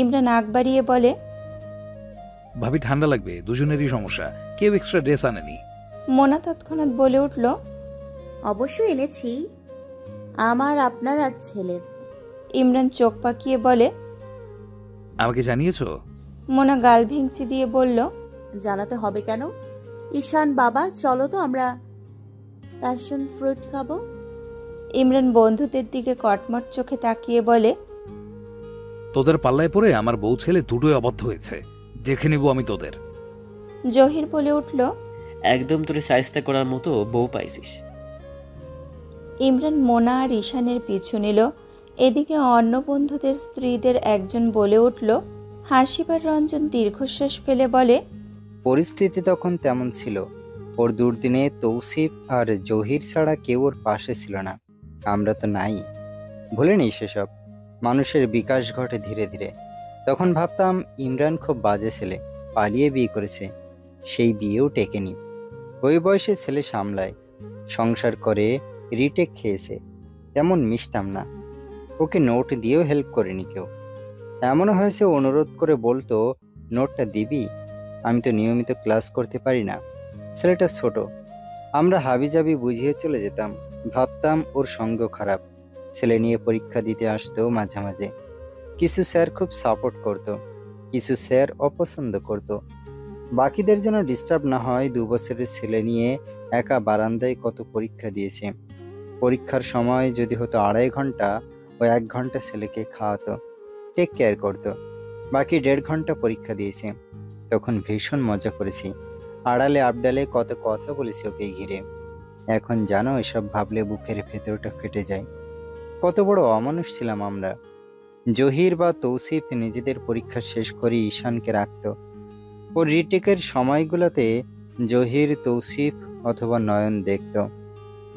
ইমরান আগ বাড়িয়ে বলে, ভাবি ঠান্ডা লাগবে, দুজনেরই সমস্যা, কেউ এক্সট্রা ড্রেস আনেনি। মোনা তৎক্ষণাৎ বলে উঠল, অবশ্যই এনেছি, আমার, আপনার আর ছেলের। ইমরান চোখ পাকিয়ে বলে, আমাকে জানিয়েছো? মোনা গাল ভেঙচি দিয়ে বলল, জানাতে হবে কেন? ঈশান বাবা, চলো তো আমরা প্যাশন ফ্রুট খাবো। ইমরান বন্ধুদের দিকে কটমট চোখে তাকিয়ে বলে, তোদের পাল্লায় পড়ে আমার বউ ছেলে দুটোই অবদ্ধ হয়েছে। দেখে নিব আমি তোদের। জহির বলে উঠল, একদম তোরে সাইজটা করার মতো বউ পাইছিস। ইমরান মোনা আর ঈশানের পিছু নিল। এদিকে অন্য বন্ধুদের স্ত্রীদের একজন বলে উঠল। হাসিবার রঞ্জন দীর্ঘশ্বাস ফেলে বলে, পরিস্থিতি তখন তেমন ছিল। ওর দুর্দিনে তৌসিফ আর জহির ছাড়া কেউ ওর পাশে ছিল না। আমরা তো নাই, ভুলিনি সেসব। মানুষের বিকাশ ঘটে ধীরে ধীরে। তখন ভাবতাম ইমরান খুব বাজে ছেলে, পালিয়ে বিয়ে করেছে, সেই বিয়েও টেকেনি। ওই বয়সে ছেলে সামলায়, সংসার করে, রিটেক খেয়েছে, তেমন মিশতাম না। ওকে নোট দিয়েও হেল্প করেনি কেউ। এমনও হয়েছে অনুরোধ করে বলতো, নোটটা দিবি? আমি তো নিয়মিত ক্লাস করতে পারি না। ছেলেটা ছোট, আমরা হাবিজাবি বুঝিয়ে চলে যেতাম। ভাবতাম ওর সঙ্গ খারাপ। ছেলে নিয়ে পরীক্ষা দিতে আসতো মাঝে মাঝে। কিছু স্যার খুব সাপোর্ট করত, কিছু স্যার অপছন্দ করত। বাকিদের যেন ডিস্টার্ব না হয়। 2 বছরের ছেলে নিয়ে একা বারান্দায় কত পরীক্ষা দিয়েছে। পরীক্ষার সময় যদি হতো 2.5 ঘন্টা, ও 1 ঘন্টা ছেলেকে খাওয়াতো, টেক কেয়ার করতো। বাকি 1.5 ঘন্টা পরীক্ষা দিয়েছে। তখন ভীষণ মজা করেছি, আড়ালে আবডালে কত কথা বলেছি ওকে ঘিরে। এখন জানো, এসব ভাবলে বুকের ভেতরটা ফেটে যায়। কত বড় অমানুষ ছিলাম আমরা। জহির বা তৌসিফ নিজেদের পরীক্ষা শেষ করে ঈশানকে রাখত। ওর রিটেকের সময়গুলোতে জহির, তৌসিফ অথবা নয়ন দেখত।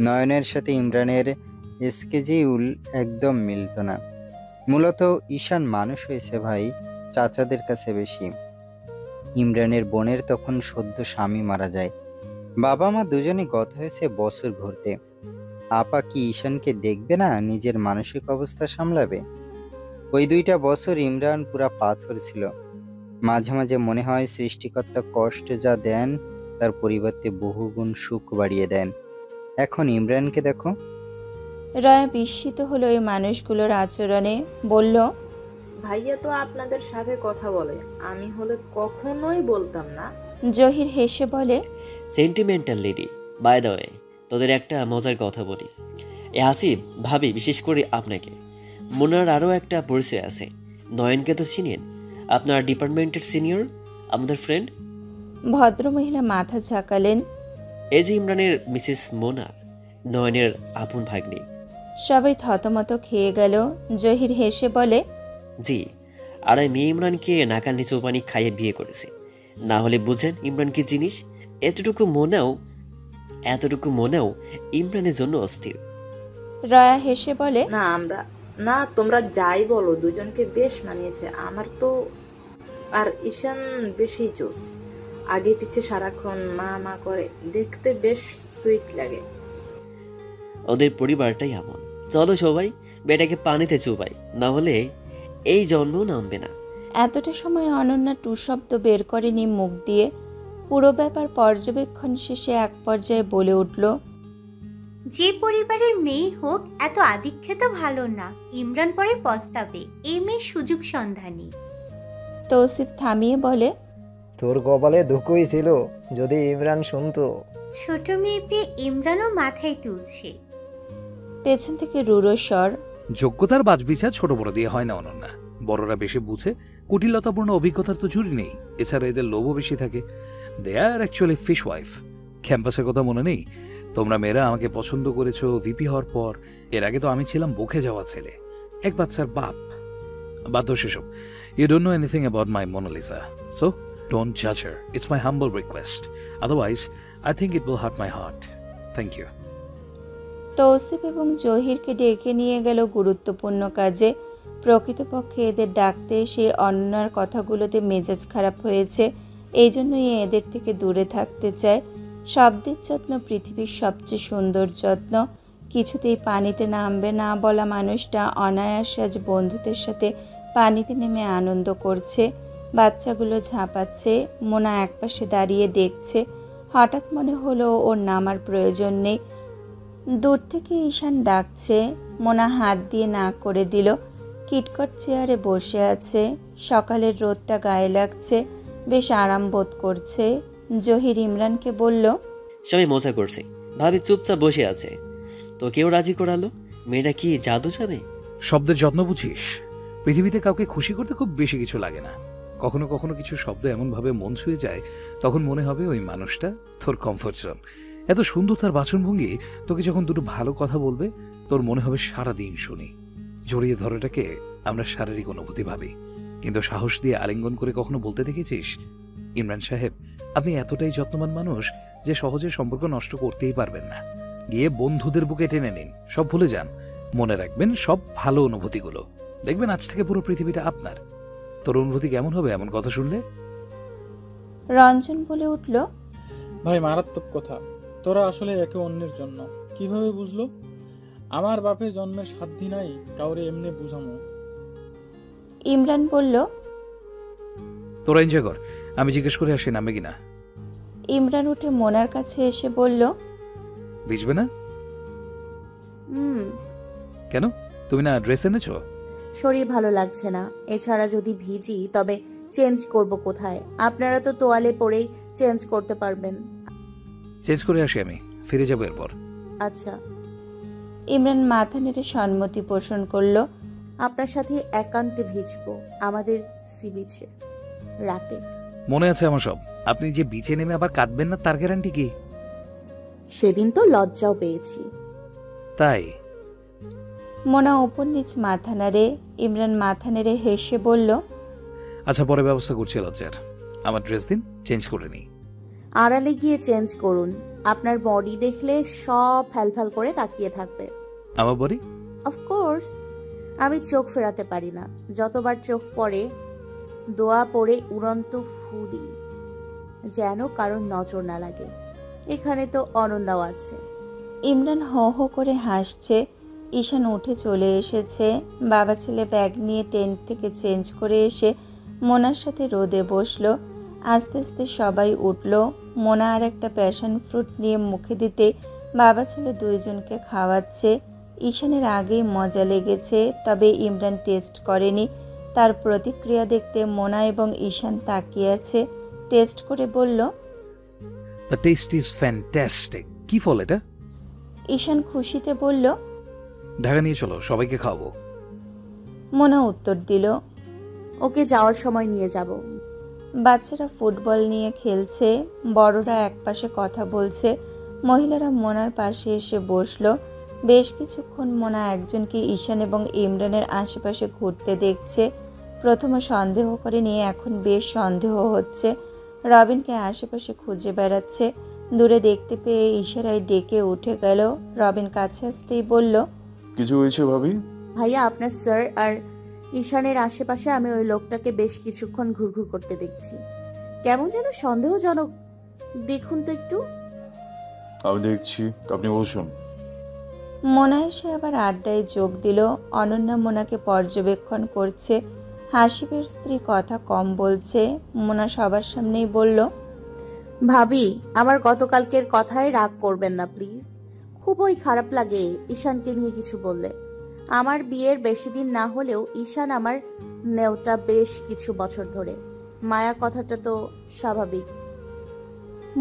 নয়নের সাথে ইমরানের স্কেজিউল একদম মিলত না। মূলত ঈশান মানুষ হয়েছে ভাই চাচাদের কাছে বেশি। ইমরানের বোনের তখন সদ্য স্বামী মারা যায়। বাবা মা দুজনে গত হয়েছে বছর ঘুরতে। আপা কি ঈশানকে দেখবে না, নিজের মানসিক অবস্থা সামলাবে? ওই 2টা বছর ইমরান পুরা পাথর ছিল। মাঝে মাঝে মনে হয় সৃষ্টিকর্তা কষ্ট যা দেন তার পরিবর্তে বহুগুণ সুখ বাড়িয়ে দেন। এখন ইমরানকে দেখো। রয়া বিস্মিত হলো এই মানুষগুলোর আচরণে। বলল, ভাইয়া তো আপনাদের সাথে কথা বলে, আমি হলে কখনোই বলতাম না। জহির হেসে বলে, sentimental lady. By the way, তোদের একটা মজার কথা বলি। এ হাসিব ভাবি, বিশেষ করে আপনাকে। মোনার আরও একটা পরিচয় আছে, নয়নকে তো চিনেন, আপনার ডিপার্টমেন্টের সিনিয়র, আমাদের ফ্রেন্ড। ভদ্রমহিলা মাথা ঝাঁকালেন। এই যে ইমরানের মিসেস মোনা, নয়নের আপন ভাগ্নি। সবাই থতমত খেয়ে গেল। জহির হেসে বলে, জি, আর এই মেয়ে ইমরানকে নাকাল নিচু পানি খাইয়ে বিয়ে করেছে। না হলে বুঝেন ইমরান কি জিনিস। এতটুকু মনেও ইমরানের জন্য অস্থির। রয়া হেসে বলে, না তোমরা যাই বলো, দুজনকে বেশ মানিয়েছে আমার তো। আর ঈশান বেশি জোস, আগে পিছে সারাক্ষণ মা মা করে, দেখতে বেশ সুইট লাগে। ওদের পরিবারটাই এমন। চলো সবাই বেটাকে পানিতে চুবাই, না হলে এই জন্মও নামবে না। এতটা সময় অনন্যা টু শব্দ বের করেনি মুখ দিয়ে। পুরো ব্যাপার পর্যবেক্ষণ শেষে এক পর্যায়ে বলে উঠল, যে পরিবারের মেয়ে হোক, এত আদিক্ষেতা ভালো না। ইমরান পরে পস্তাবে, এই মেয়ে সুযোগ সন্ধানী। তৌসিফ থামিয়ে বলে, তোর কপালে দুঃখই ছিল, যদি ইমরান শুনতো। ছোট মেয়ে পেয়ে ইমরানও মাথায় তুলছে। পেছন থেকে রুড়ো স্বর, যোগ্যতার বাজবিছা ছোট বড় দিয়ে হয় না অনন্যা। বড়রা বেশি বুঝে, কুটিলতাপূর্ণ অভিজ্ঞতার তো জুড়ি নেই। এছাড়া এদের লোভও বেশি থাকে। দে আর অ্যাকচুয়ালি ফিশ ওয়াইফ। ক্যাম্পাসের কথা মনে নেই? তোমরা মেয়েরা আমাকে পছন্দ করেছো ভিপি হওয়ার পর। এর আগে তো আমি ছিলাম বকে যাওয়া ছেলে, এক বাচ্চার বাপ। বাধ্য সেসব। You don't know anything about my Monalisa, so don't জাজ her. It's my humble request, otherwise I think it will hurt my heart. Thank you. Tousif এবং জহিরকে ডেকে নিয়ে গেল গুরুত্বপূর্ণ কাজে। প্রকৃতপক্ষে এদের ডাকতে এসে অনন্যার কথাগুলোতে মেজাজ খারাপ হয়েছে। এই জন্যই এদের থেকে দূরে থাকতে চায়। শব্দের যত্ন পৃথিবীর সবচেয়ে সুন্দর যত্ন। কিছুতেই পানিতে নামবে না বলা মানুষটা অনায়াসে আজ বন্ধুদের সাথে পানিতে নেমে আনন্দ করছে। বাচ্চাগুলো ঝাঁপাচ্ছে, মোনা একপাশে দাঁড়িয়ে দেখছে। হঠাৎ মনে হলো ওর নামার প্রয়োজন নেই। দূর থেকে ঈশান ডাকছে, মোনা হাত দিয়ে না করে দিল। কিটকট চেয়ারে বসে আছে, সকালের রোদটা গায়ে লাগছে, বেশ আরাম বোধ করছে। জহির ইমরানকে বলল, সবাই মজা করছে, ভাবি চুপচাপ বসে আছে, তো কেউ রাজি করালো? মেয়েটা কি জাদু জানে? শব্দের যত্ন বুঝিস? পৃথিবীতে কাউকে খুশি করতে খুব বেশি কিছু লাগে না। কখনো কখনো কিছু শব্দ এমনভাবে মন ছুঁয়ে যায়, তখন মনে হবে ওই মানুষটা তোর কমফোর্ট জোন। এত সুন্দর তার বাচনভঙ্গি, তোকে যখন দুটো ভালো কথা বলবে তোর মনে হবে সারাদিন শুনি। জড়িয়ে ধরাটাকে আমরা শারীরিক অনুভূতি ভাবি, কিন্তু সাহস দিয়ে আলিঙ্গন করে কখনো বলতে দেখেছিস, ইমরান সাহেব আপনি এতটাই যত্নবান মানুষ যে সহজে সম্পর্ক নষ্ট করতেই পারবেন না। গিয়ে বন্ধুদের বুকে টেনে নিন, সব ভুলে যান, মনে রাখবেন সব ভালো অনুভূতিগুলো। দেখবেন আজ থেকে পুরো পৃথিবীটা আপনার। তোর অনুভূতি কেমন হবে এমন কথা শুনলে? রঞ্জন বলে উঠল, ভাই মারাত্মক কথা। তোরা আসলে একে অন্যের জন্য। কিভাবে বুঝলো? আমার বাপের জন্মের সাধ্যি নাই কাউরে এমনি বুঝামো। ইমরান বলল, তোরা এনজয় কর, আমি জিজ্ঞেস করে আসি নামে কিনা। ইমরান উঠে মোনার কাছে এসে বলল, ভিজবে না? কেন, তুমি না ড্রেস এনেছো? শরীর ভালো লাগছে না, এছাড়া যদি ভিজি তবে চেঞ্জ করব কোথায়? আপনারা তো তোয়ালে পরেই চেঞ্জ করতে পারবেন। চেঞ্জ করে আসি, আমি ফিরে যাবো এরপর। আচ্ছা। ইমরান মাথা নেড়ে সম্মতি পোষণ করলো। আপনার সাথে একান্তে ভিজবো আমাদের সি বিচে রাতে। মনে আছে আমার সব। আপনি যে বিচে নেমে আবার কাঁদবেন না তার গ্যারান্টি কি? সেদিন তো লজ্জাও পেয়েছি। তাই? মোনা ওপর নিচ মাথা নাড়ে। ইমরান মাথা নেড়ে হেসে বলল, আচ্ছা পরে ব্যবস্থা করছি লজ্জার। আমার ড্রেস দিন, চেঞ্জ করে নিই। আড়ালে গিয়ে চেঞ্জ করুন, আপনার বডি দেখলে সব ফ্যালফ্যাল করে তাকিয়ে থাকবে। আমার বডি? অফকোর্স। আমি চোখ ফেরাতে পারি না, যতবার চোখ পড়ে দোয়া পড়ে উড়ন্ত ফু দিই, যেন কারোর নজর না লাগে। এখানে তো অনন্যাও আছে। ইমরান হো হো করে হাসছে। ঈশান উঠে চলে এসেছে। বাবা ছেলে ব্যাগ নিয়ে টেন্ট থেকে চেঞ্জ করে এসে মোনার সাথে রোদে বসলো। আস্তে আস্তে সবাই উঠল। মোনা আর একটা প্যাশন ফ্রুট নিয়ে মুখে দিতে বাবা ছেলে দুইজনকে খাওয়াচ্ছে। ঈশানের আগেই মজা লেগেছে, তবে ইমরান টেস্ট করেনি। তার প্রতিক্রিয়া দেখতে মোনা এবং ঈশান তাকিয়ে আছে। টেস্ট করে বলল, দ্য টেস্ট ইজ ফ্যান্টাস্টিক। কি ফল এটা? ঈশান খুশিতে বলল, ঢাকা নিয়ে চলো, সবাইকে খাওয়াবো। মোনা উত্তর দিল, ওকে যাওয়ার সময় নিয়ে যাব। বাচ্চারা ফুটবল নিয়ে খেলছে, বড়রা একপাশে কথা বলছে। মহিলারা মোনার পাশে এসে বসলো। বেশ কিছুক্ষণ মোনা একজনকে ঈশান এবং ইমরানের আশেপাশে ঘুরতে দেখছে। প্রথমে সন্দেহ করে নিয়ে এখন বেশ সন্দেহ হচ্ছে। রবিনকে আশেপাশে খুঁজে বেড়াচ্ছে। দূরে দেখতে পেয়ে ইশারায় ডেকে উঠে গেল। রবিন কাছে আসতেই বলল, কিছু হয়েছে ভাবি? ভাইয়া আপনার স্যার আর ঈশানের আশেপাশে আমি ওই লোকটাকে বেশ কিছুক্ষণ ঘুরঘুর করতে দেখছি, কেমন যেন সন্দেহজনক। দেখুন তো একটু। আমি দেখছি, আপনি বসুন। মোনা এসে আবার আড্ডায় যোগ দিল। অনন্যা মোনাকে পর্যবেক্ষণ করছে। হাসিবের স্ত্রী কথা কম বলছে। মোনা সবার সামনেই বলল, ভাবি আমার গতকালকের কথায় রাগ করবেন না প্লিজ। খুবই খারাপ লাগে ঈশানকে নিয়ে কিছু বললে। আমার বিয়ের বেশি দিন না হলেও ঈশান আমার নেওটা বেশ কিছু বছর ধরে। মায়া কথাটা তো স্বাভাবিক।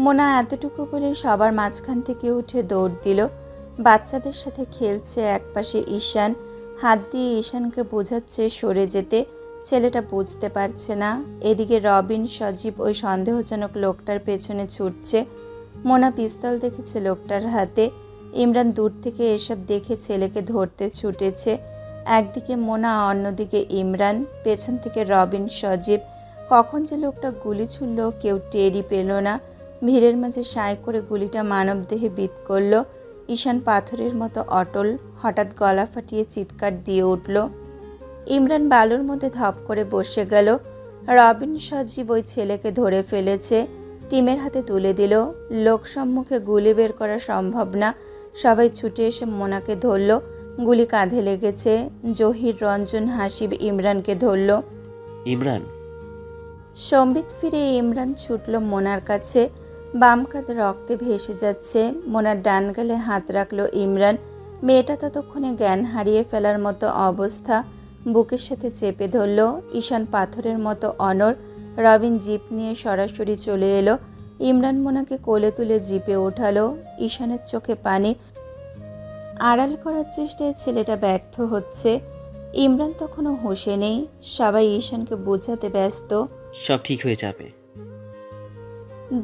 মোনা এতটুকু বলে সবার মাঝখান থেকে উঠে দৌড় দিল। বাচ্চাদের সাথে খেলছে একপাশে ঈশান। হাত দিয়ে ঈশানকে বোঝাচ্ছে সরে যেতে। ছেলেটা বুঝতে পারছে না। এদিকে রবিন সজীব ওই সন্দেহজনক লোকটার পেছনে ছুটছে। মোনা পিস্তল দেখেছে লোকটার হাতে। ইমরান দূর থেকে এসব দেখে ছেলেকে ধরতে ছুটেছে। একদিকে মোনা, অন্যদিকে ইমরান, পেছন থেকে রবিন, সজীব। কখন যে লোকটা গুলি ছুড়ল কেউ টেরই পেল না। ভিড়ের মাঝে সাঁই করে গুলিটা মানবদেহে বিঁধ করল। ঈশান পাথরের মতো অটল। হঠাৎ গলা ফাটিয়ে চিৎকার দিয়ে উঠল। ইমরান বালুর মধ্যে ধপ করে বসে গেল। রবিন, সজীব ওই ছেলেকে ধরে ফেলেছে। টিমের হাতে তুলে দিল। লোক সম্মুখে গুলি বের করা সম্ভব না। সবাই ছুটে এসে মোনাকে ধরল। গুলি কাঁধে লেগেছে। জহির, রঞ্জন, হাসিব ইমরানকে ধরল। ইমরান। সম্বিত ফিরে ইমরান ছুটল মোনার কাছে। বাম কাঁধ রক্তে ভেসে যাচ্ছে। মোনার ডান গালে হাত রাখল ইমরান। মেয়েটা ততক্ষণে জ্ঞান হারিয়ে ফেলার মতো অবস্থা। বুকের সাথে চেপে ধরল। ঈশান পাথরের মতো অনড়। রবিন জিপ নিয়ে সরাসরি চলে এলো। ইমরান মোনাকে কোলে তুলে জিপে ওঠালো। ঈশানের চোখে পানি। আড়াল করার চেষ্টায় ছেলেটা ব্যর্থ হচ্ছে। ইমরান তখনও হুঁশে নেই। সবাই ঈশানকে বোঝাতে ব্যস্ত। সব ঠিক হয়ে যাবে।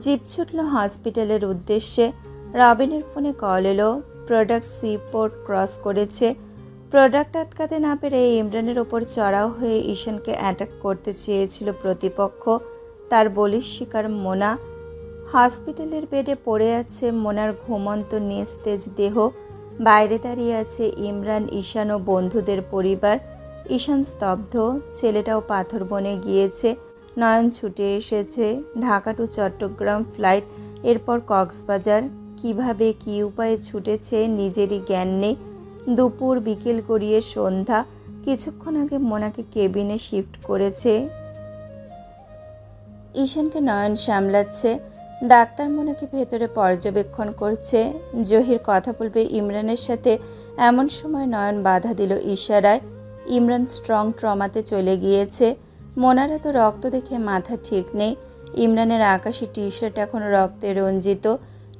জিপ ছুটল হসপিটালের উদ্দেশ্যে। রবিনের ফোনে কল এলো। প্রোডাক্ট সি পোর্ট ক্রস করেছে। প্রোডাক্ট আটকাতে না পেরে ইমরানের ওপর চড়াও হয়ে ঈশানকে অ্যাটাক করতে চেয়েছিল প্রতিপক্ষ। তার বলির শিকার মোনা। হসপিটালের বেডে পড়ে আছে মোনার ঘুমন্ত নিস্তেজ দেহ। বাইরে দাঁড়িয়ে আছে ইমরান, ঈশান ও বন্ধুদের পরিবার। ঈশান স্তব্ধ, ছেলেটাও পাথর বনে গিয়েছে। নয়ন ছুটে এসেছে। ঢাকা টু চট্টগ্রাম ফ্লাইট, এরপর কক্সবাজার। কিভাবে কী উপায়ে ছুটেছে নিজেরই জ্ঞান নেই। দুপুর, বিকেল গড়িয়ে সন্ধ্যা। কিছুক্ষণ আগে মোনাকে কেবিনে শিফট করেছে। ঈশানকে নয়ন সামলাচ্ছে। ডাক্তার মোনাকে ভেতরে পর্যবেক্ষণ করছে। জহির কথা বলবে ইমরানের সাথে, এমন সময় নয়ন বাধা দিল ইশারায়। ইমরান স্ট্রং ট্রমাতে চলে গিয়েছে। মোনার এত রক্ত দেখে মাথা ঠিক নেই। ইমরানের আকাশি টি শার্ট এখন রক্তে রঞ্জিত,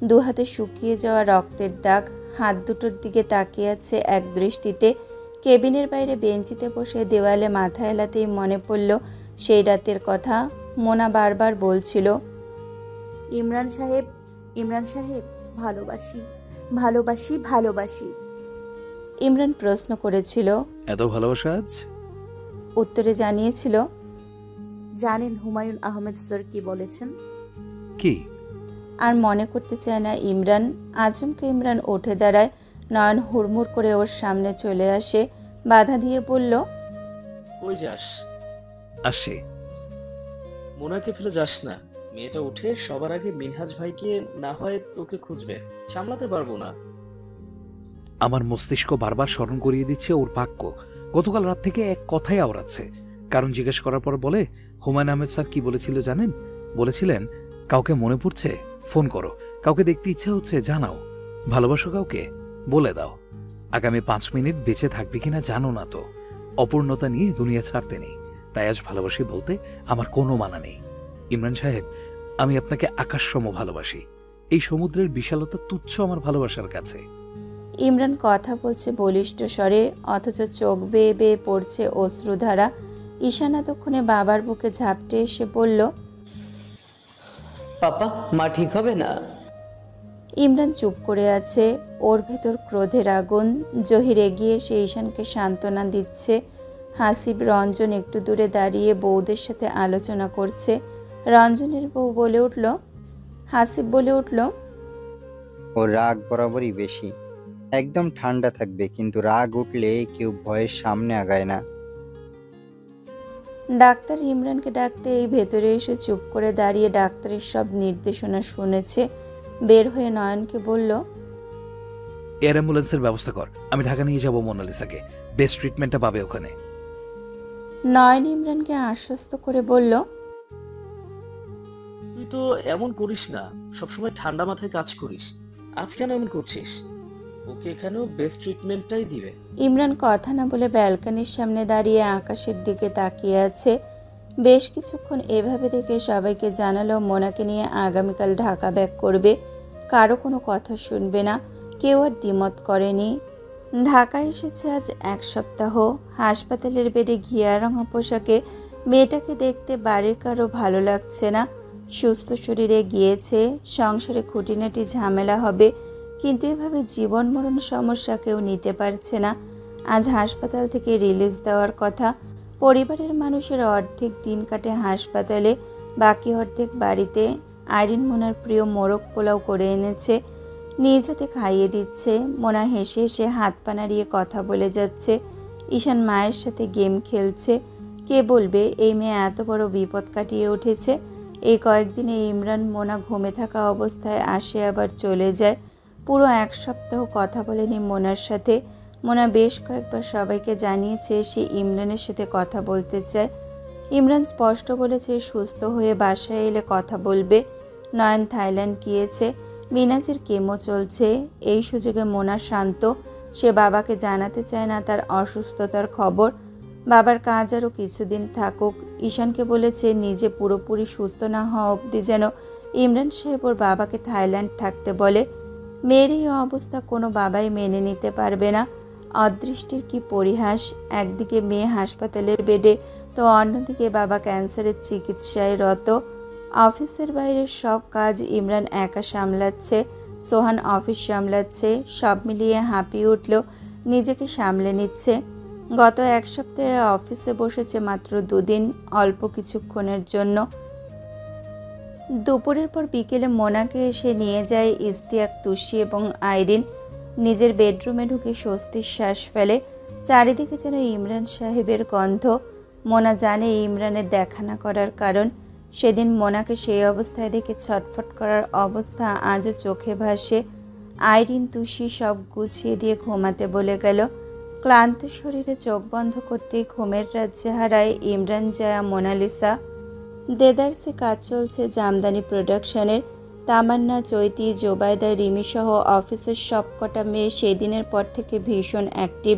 দুহাতে শুকিয়ে যাওয়া রক্তের দাগ। হাত দুটোর দিকে তাকিয়ে আছে এক দৃষ্টিতে। কেবিনের বাইরে বেঞ্চিতে বসে দেওয়ালে মাথা এলাতেই মনে পড়ল সেই রাতের কথা। মোনা বারবার বলছিল, ইমরান সাহেব, ইমরান সাহেব, ভালোবাসি, ভালোবাসি, ভালোবাসি। ইমরান প্রশ্ন করেছিল, এত ভালোবাসা আজ? উত্তরে জানিয়েছিল, জানেন হুমায়ুন আহমেদ স্যার কি বলেছেন? কি? আর মনে করতে চায় না ইমরান। আচমকে ইমরান উঠে দাঁড়ায়। নয়ন হুড়মুড় করে ওর সামনে চলে আসে, বাধা দিয়ে বলল, কই যাস? আসে। মোনাকে ফেলে যাস না। মেয়েটা উঠে সবার আগে মিনহাজ ভাইকে, না হয় তোকে খুঁজবে। সামলাতে পারবো না। আমার মস্তিষ্ক বারবার স্মরণ করিয়ে দিচ্ছে ওর বাক্য। গতকাল রাত থেকে এক কথাই আওড়াচ্ছে। কারণ জিজ্ঞেস করার পর বলে, হুমায়ুন আহমেদ স্যার কি বলেছিল জানেন? বলেছিলেন, কাউকে মনে পড়ছে ফোন করো, কাউকে দেখতে ইচ্ছা হচ্ছে জানাও, ভালোবাসো কাউকে বলে দাও। আগামী 5 মিনিট বেঁচে থাকবে কিনা জানো না তো। অপূর্ণতা নিয়ে দুনিয়া ছাড়তে নেই, তাই আজ ভালোবাসি বলতে আমার কোনো মানা নেই। ইমরান সাহেব, আমি আপনাকে আকাশসম ভালোবাসি। এই সমুদ্রের বিশালতা তুচ্ছ আমার ভালোবাসার কাছে। ইমরান কথা বলছে বলিষ্ঠ স্বরে, অথচ চোখ বেয়ে বেয়ে পড়ছে অশ্রুধারা। ঈশান এতক্ষণে বাবার বুকে ঝাপটে এসে বলল, পাপা, মা ঠিক হবে না? ইমরান চুপ করে আছে। ওর ভেতর ক্রোধের আগুন। জহির এগিয়ে এসে ঈশানকে সান্ত্বনা দিচ্ছে। হাসিব, রঞ্জন একটু দূরে দাঁড়িয়ে বউদের সাথে আলোচনা করছে। রঞ্জনের বউ বলে উঠল, হাসিব বলে উঠল, ওর রাগ বরাবরই বেশি। একদম ঠান্ডা থাকবে, কিন্তু রাগ উঠলে কেউ ভয়ের সামনে আগায় না। ডাক্তার ইমরানকে ডাকতে এই ভেতরে এসে চুপ করে দাঁড়িয়ে ডাক্তারের সব নির্দেশনা শুনেছে। বের হয়ে নয়নকে বলল, এয়ার অ্যাম্বুলেন্সের ব্যবস্থা কর, আমি ঢাকা নিয়ে যাব মোনালিসাকে। বেস্ট ট্রিটমেন্টটা পাবে ওখানে। নয়ন ইমরানকে আশ্বস্ত করে বলল, তুই তো এমন করিস না, সবসময় ঠান্ডা মাথায় কাজ করিস। আজ কেন এমন করছিস? ওকে এখানেও বেস্ট ট্রিটমেন্টটাই দিবে। ইমরান কথা না বলে ব্যালকনির সামনে দাঁড়িয়ে আকাশের দিকে তাকিয়ে আছে। বেশ কিছুক্ষণ এভাবে দেখে সবাইকে জানালো মোনাকে নিয়ে আগামীকাল ঢাকা ব্যাক করবে। কারো কোনো কথা শুনবে না। কেউ আর দ্বিমত করেনি। ঢাকায় এসেছে আজ 1 সপ্তাহ। হাসপাতালের বেডে ঘিয়া রঙা পোশাকে মেয়েটাকে দেখতে বাড়ির কারো ভালো লাগছে না। সুস্থ শরীরে গিয়েছে, সংসারে খুঁটিনাটি ঝামেলা হবে, কিন্তু এভাবে জীবন মরণ সমস্যা কেউ নিতে পারছে না। আজ হাসপাতাল থেকে রিলিজ দেওয়ার কথা। পরিবারের মানুষের অর্ধেক দিন কাটে হাসপাতালে, বাকি অর্ধেক বাড়িতে। আইরিন মোনার প্রিয় মোরগ পোলাও করে এনেছে, নিজ হাতে খাইয়ে দিচ্ছে। মোনা হেসে হেসে হাত পা নাড়িয়ে কথা বলে যাচ্ছে। ঈশান মায়ের সাথে গেম খেলছে। কে বলবে এই মেয়ে এত বড় বিপদ কাটিয়ে উঠেছে। এই কয়েকদিনে ইমরান মোনা ঘুমে থাকা অবস্থায় আসে, আবার চলে যায়। পুরো 1 সপ্তাহ কথা বলেনি মোনার সাথে। মোনা বেশ কয়েকবার সবাইকে জানিয়েছে সে ইমরানের সাথে কথা বলতে চায়। ইমরান স্পষ্ট বলেছে সুস্থ হয়ে বাসায় এলে কথা বলবে। নয়ন থাইল্যান্ড গিয়েছে, মিনাজের কেমো চলছে। এই সুযোগে মোনা শান্ত। সে বাবাকে জানাতে চায় না তার অসুস্থতার খবর। বাবার কাজ আরও কিছুদিন থাকুক। ঈশানকে বলেছে নিজে পুরোপুরি সুস্থ না হওয়া অবধি যেন ইমরান সাহেব ওর বাবাকে থাইল্যান্ড থাকতে বলে। মেয়ের এই অবস্থা কোনো বাবাই মেনে নিতে পারবে না। অদৃষ্টির কি পরিহাস, একদিকে মেয়ে হাসপাতালের বেডে তো অন্যদিকে বাবা ক্যান্সারের চিকিৎসায় রত। অফিসের বাইরের সব কাজ ইমরান একা সামলাচ্ছে, সোহান অফিস সামলাচ্ছে, সব মিলিয়ে হাঁপিয়ে উঠল, নিজেকে সামলে নিচ্ছে। গত এক সপ্তাহে অফিসে বসেছে মাত্র 2 দিন, অল্প কিছুক্ষণের জন্য। দুপুরের পর বিকেলে মোনাকে এসে নিয়ে যায় ইশতিয়াক, তুষি এবং আইরিন। নিজের বেডরুমে ঢুকে স্বস্তির শ্বাস ফেলে। চারিদিকে যেন ইমরান সাহেবের গন্ধ। মোনা জানে ইমরানের দেখা না করার কারণ। সেদিন মোনাকে সেই অবস্থায় দেখে ছটফট করার অবস্থা আজও চোখে ভাসে। আইরিন, তুষি সব গুছিয়ে দিয়ে ঘুমাতে বলে গেল। ক্লান্ত শরীরে চোখ বন্ধ করতেই ঘুমের রাজ্যে হারায় ইমরান, জায়া, মোনালিসা। দেদারসে কাজ চলছে জামদানি প্রোডাকশনের। তামান্না, চৈতি, জোবায়দা, রিমি সহ অফিসের সবকটা মেয়ে সেই দিনের পর থেকে ভীষণ অ্যাক্টিভ।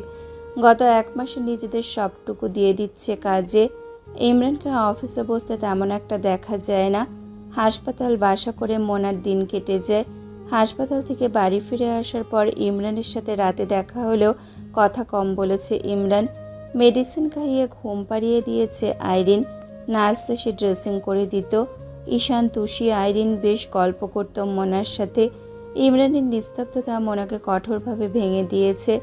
গত 1 মাসে নিজেদের সবটুকু দিয়ে দিচ্ছে কাজে। ইমরানকে অফিসে বসতে তেমন একটা দেখা যায় না। হাসপাতাল বাসা করে মোনার দিন কেটে যায়। হাসপাতাল থেকে বাড়ি ফিরে আসার পর ইমরানের সাথে রাতে দেখা হলেও কথা কম বলেছে ইমরান। মেডিসিন খাইয়ে ঘুম পাড়িয়ে দিয়েছে আইরিন। নার্স এসে ড্রেসিং করে দিত। ঈশান, তুষি, আইরিন বেশ গল্প করত মোনার সাথে। ইমরানের নিস্তব্ধতা মোনাকে কঠোরভাবে ভেঙে দিয়েছে।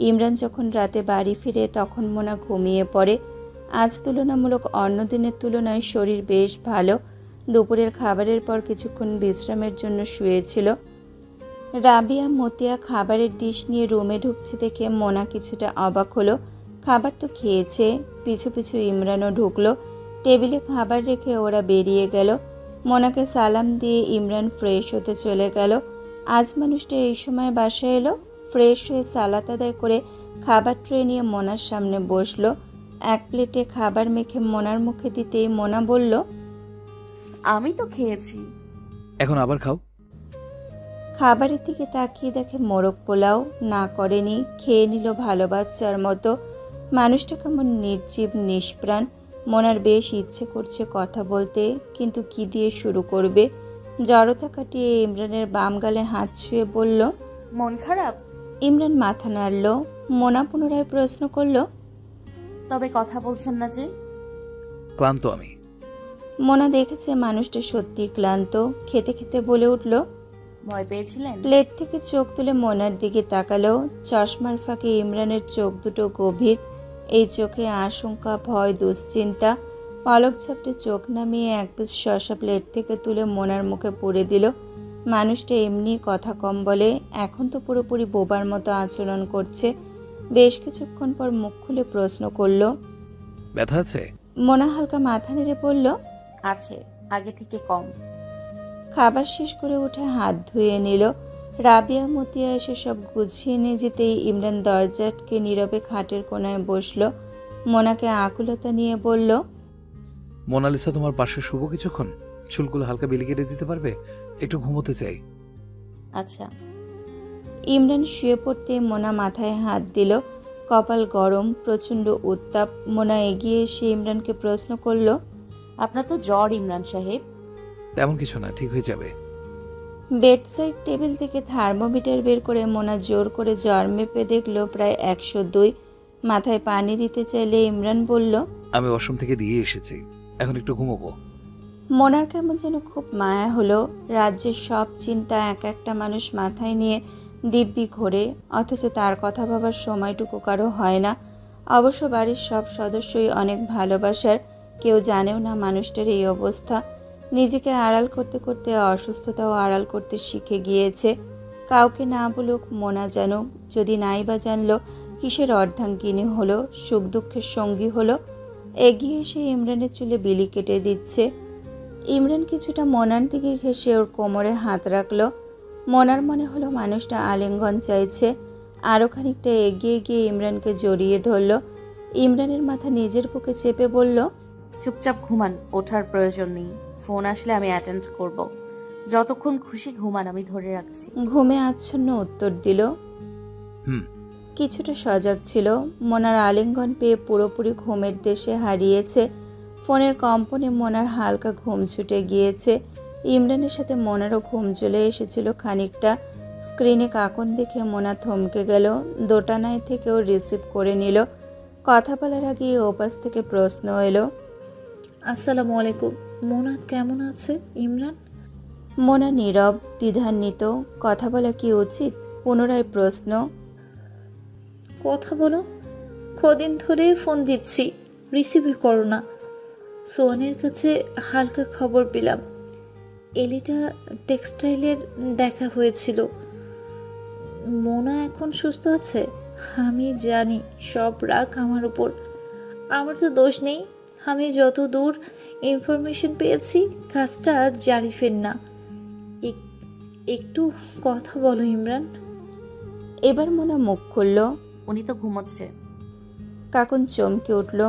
ইমরান যখন রাতে বাড়ি ফিরে তখন মোনা ঘুমিয়ে পড়ে। আজ তুলনামূলক অন্য দিনের তুলনায় শরীর বেশ ভালো। দুপুরের খাবারের পর কিছুক্ষণ বিশ্রামের জন্য শুয়েছিল। রাবিয়া, মতিয়া খাবারের ডিশ নিয়ে রুমে ঢুকছে দেখে মোনা কিছুটা অবাক হলো। খাবার তো খেয়েছে। পিছু পিছু ইমরানও ঢুকলো। টেবিলে খাবার রেখে ওরা বেরিয়ে গেল। মোনাকে সালাম দিয়ে ইমরান ফ্রেশ হতে চলে গেল। আজ মানুষটা এই সময় বাসায় এলো। ফ্রেশ হয়ে সালাত আদায় করে খাবার ট্রে নিয়ে মোনার সামনে বসলো। 1 প্লেটে খাবার মেখে মোনার মুখে দিতেই মোনা বলল, আমি তো খেয়েছি। এখন আবার খাও। খাবারের দিকে তাকিয়ে দেখে মোরগ পোলাও। না করেনি, খেয়ে নিল ভালো বাচ্চার মতো। মানুষটা কেমন নির্জীব, নিষ্প্রাণ। মোনার বেশ ইচ্ছে করছে কথা বলতে, কিন্তু কি দিয়ে শুরু করবে। জড়তা কাটিয়ে ইমরানের বাম গালে হাত ছুঁয়ে বলল, মন খারাপ? ইমরান মাথা নাড়ল। মোনা পুনরায় প্রশ্ন করল, তবে কথা বলছেন না যে? ক্লান্ত আমি। মোনা দেখেছে মানুষটা সত্যি ক্লান্ত। খেতে খেতে বলে উঠল, ভয় পেয়েছিলেন? প্লেট থেকে চোখ তুলে মোনার দিকে তাকালো। চশমার ফাঁকে ইমরানের চোখ দুটো গভীর। এই চোখে আশঙ্কা, ভয়, দুশ্চিন্তা। পলক ঝাপটে চোখ নামিয়ে 1 পিস শসা প্লেট থেকে তুলে মোনার মুখে পুরে দিল। মানুষটা এমনি কথা কম বলে, এখন তো পুরোপুরি বোবার মতো আচরণ করছে। বেশ কিছুক্ষণ পর মুখ খুলে প্রশ্ন করল, ব্যথা আছে? মোনা হালকা মাথা নেড়ে বলল, আছে, আগে থেকে কম। খাবার শেষ করে উঠে হাত ধুয়ে নিল। রাবিয়া, মতিয়া এসে সব গুছিয়ে নিয়ে যেতেই ইমরান দরজা আটকে নীরবে খাটের কোনায় বসল। মোনাকে আকুলতা নিয়ে বলল, মোনালিসা, তোমার পাশে শুভ কিছুক্ষণ? চুলগুলো হালকা বেলি কেটে দিতে পারবে? একটু ঘুমোতে চাই। আচ্ছা। ইমরান শুয়ে পড়তে মোনা মাথায় হাত দিল। কপাল গরম, প্রচণ্ড উত্তাপ। মোনা এগিয়ে এসে ইমরানকে প্রশ্ন করল, আপনার তো জ্বর ইমরান সাহেব। তেমন কিছু না, ঠিক হয়ে যাবে। বেডসাইড টেবিল থেকে থার্মোমিটার বের করে মোনা জোর করে জ্বর মেপে দেখল প্রায় 102। মাথায় পানি দিতে চাইলে ইমরান বলল, আমি ওয়াশরুম থেকে দিয়ে এসেছি, এখন একটু ঘুমোবো। মোনার কেমন যেন খুব মায়া হলো। রাজ্যের সব চিন্তা এক একটা মানুষ মাথায় নিয়ে দিব্যি ঘোরে, অথচ তার কথা ভাবার সময়টুকু কারো হয় না। অবশ্য বাড়ির সব সদস্যই অনেক ভালোবাসার। কেউ জানেও না মানুষটার এই অবস্থা। নিজেকে আড়াল করতে করতে অসুস্থতাও আড়াল করতে শিখে গিয়েছে। কাউকে না বলুক, মোনা জানুক। যদি নাই বা জানলো, কিসের অর্ধাঙ্গিনী হলো, সুখ দুঃখের সঙ্গী হলো। এগিয়ে এসে ইমরানের চুলে বিলি কেটে দিচ্ছে। ইমরান কিছুটা মোনার দিকে ঘেঁষে ওর কোমরে হাত রাখল। মোনার মনে হলো মানুষটা আলিঙ্গন চাইছে। আরও খানিকটা এগিয়ে গিয়ে ইমরানকে জড়িয়ে ধরল। ইমরানের মাথা নিজের বুকে চেপে বলল, চুপচাপ ঘুমান, ওঠার প্রয়োজন নেই। ফোন আসলে আমি অ্যাটেন্ড করব। যতক্ষণ খুশি ঘুমান, আমি ধরে রাখছি। ঘুমে আচ্ছন্ন উত্তর দিল। কিছুটা সজাগ ছিল। মোনার আলিঙ্গন পেয়ে পুরোপুরি ঘুমের দেশে হারিয়েছে। ফোনের কম্পনে মোনার হালকা ঘুম ছুটে গিয়েছে। ইমরানের সাথে মোনারও ঘুম চলে এসেছিল খানিকটা। স্ক্রিনে কাকন দেখে মোনা থমকে গেল। দোটানায় থেকেও রিসিভ করে নিল। কথা বলার আগে ওপাশ থেকে প্রশ্ন এলো, আসসালামু আলাইকুম, মোনা কেমন আছে ইমরান? মোনা নীরব, দ্বিধান্বিত। কথা বলা কি উচিত? পুনরায় প্রশ্ন, কথা বলো। কদিন ধরে ফোন দিচ্ছি, রিসিভই করো না। সোয়ানের কাছে হালকা খবর পেলাম, এলিটা টেক্সটাইলের দেখা হয়েছিল। মোনা এখন সুস্থ আছে। আমি জানি সব রাগ আমার উপর, আমার তো দোষ নেই। আমি যত দূর ইনফরমেশন পেয়েছি কাজটা জারিফের না। একটু কথা বলো ইমরান। এবার মোনা মুখ খুলল। উনি তো ঘুমোচ্ছে। কাকুন চমকে উঠল,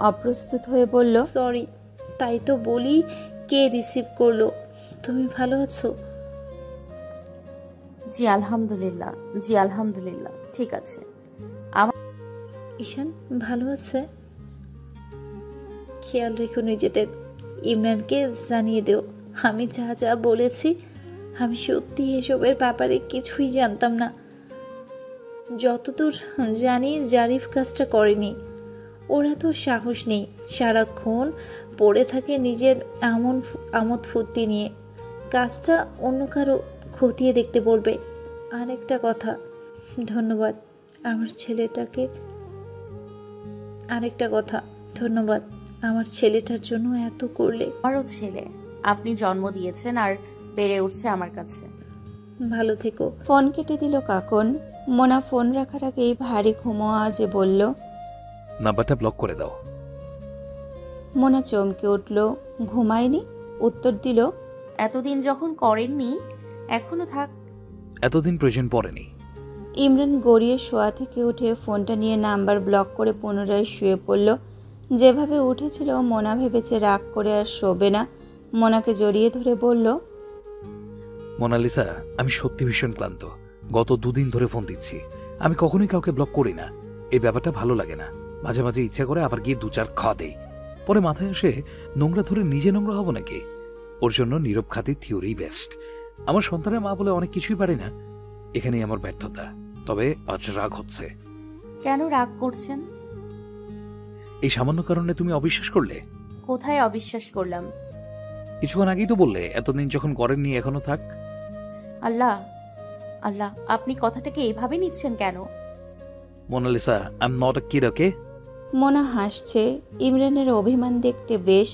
অপ্রস্তুত হয়ে বলল, সরি। তাই তো বলি, কে রিসিভ করলো? তুমি ভালো আছো? জি আলহামদুলিল্লাহ, জি আলহামদুলিল্লাহ ঠিক আছে। ঈশান ভালো আছে? খেয়াল রেখো নিজেদের। ইমরানকে জানিয়ে দেও আমি যা যা বলেছি। আমি সত্যি এসবের ব্যাপারে কিছুই জানতাম না। যতদূর জানি জারিফ কাজটা করেনি। ওরা তো সাহস নেই, সারাক্ষণ পড়ে থাকে নিজের আমোদ ফুর্তি নিয়ে। কাজটা অন্য কারো খতিয়ে দেখতে বলবে। আর একটা কথা, ধন্যবাদ আমার ছেলেটার জন্য এত করলে। আমারও ছেলে, আপনি জন্ম দিয়েছেন আর বেড়ে উঠছে আমার কাছে। ভালো থেকো। ফোন কেটে দিল কাকন। মোনা ফোন রাখার আগেই ভারী ঘুমো আওয়াজে বলল, নাম্বারটা ব্লক করে দাও। মোনা চমকে উঠল। ঘুমায়নি? উত্তর দিল, এতদিন যখন করেননি এখনো থাক। এতদিন প্রয়োজন পড়েনি। ইমরান গড়িয়ে শোয়া থেকে উঠে ফোনটা নিয়ে নাম্বার ব্লক করে পুনরায় শুয়ে পড়ল। যেভাবে উঠেছিল মোনা ভেবেছে রাগ করে আর শোবে না। মোনাকে জড়িয়ে ধরে বলল, মোনালিসা, আমি সত্যি ভীষণ ক্লান্ত। গত 2 দিন ধরে ফোন দিচ্ছি। আমি কখনোই কাউকে ব্লক করি না। এই ব্যাপারটা ভালো লাগে না। মাঝে মাঝে ইচ্ছা করে আবার গিয়ে 2-4 খাওয়া দেই। পরে মাথায় আসে নোংরা ধরে নিজে নোংরা হব নাকি। ওর জন্য নীরব খাতির থিওরি বেস্ট। আমার সন্তানের মা বলে অনেক কিছুই পারি না, এখানেই আমার ব্যর্থতা। তবে আজ রাগ হচ্ছে। কেন রাগ করছেন? এই সামান্য কারণে তুমি অবিশ্বাস করলে? কোথায় অবিশ্বাস করলাম? কিছুক্ষণ আগেই তো বললে এতদিন যখন করেননি এখনো থাক। আল্লাহ আল্লাহ, আপনি কথাটাকে এইভাবে নিচ্ছেন কেন? Monalisa, I am not a kid, okay? Mona হাসছে। ইমরানের অভিমান দেখতে বেশ।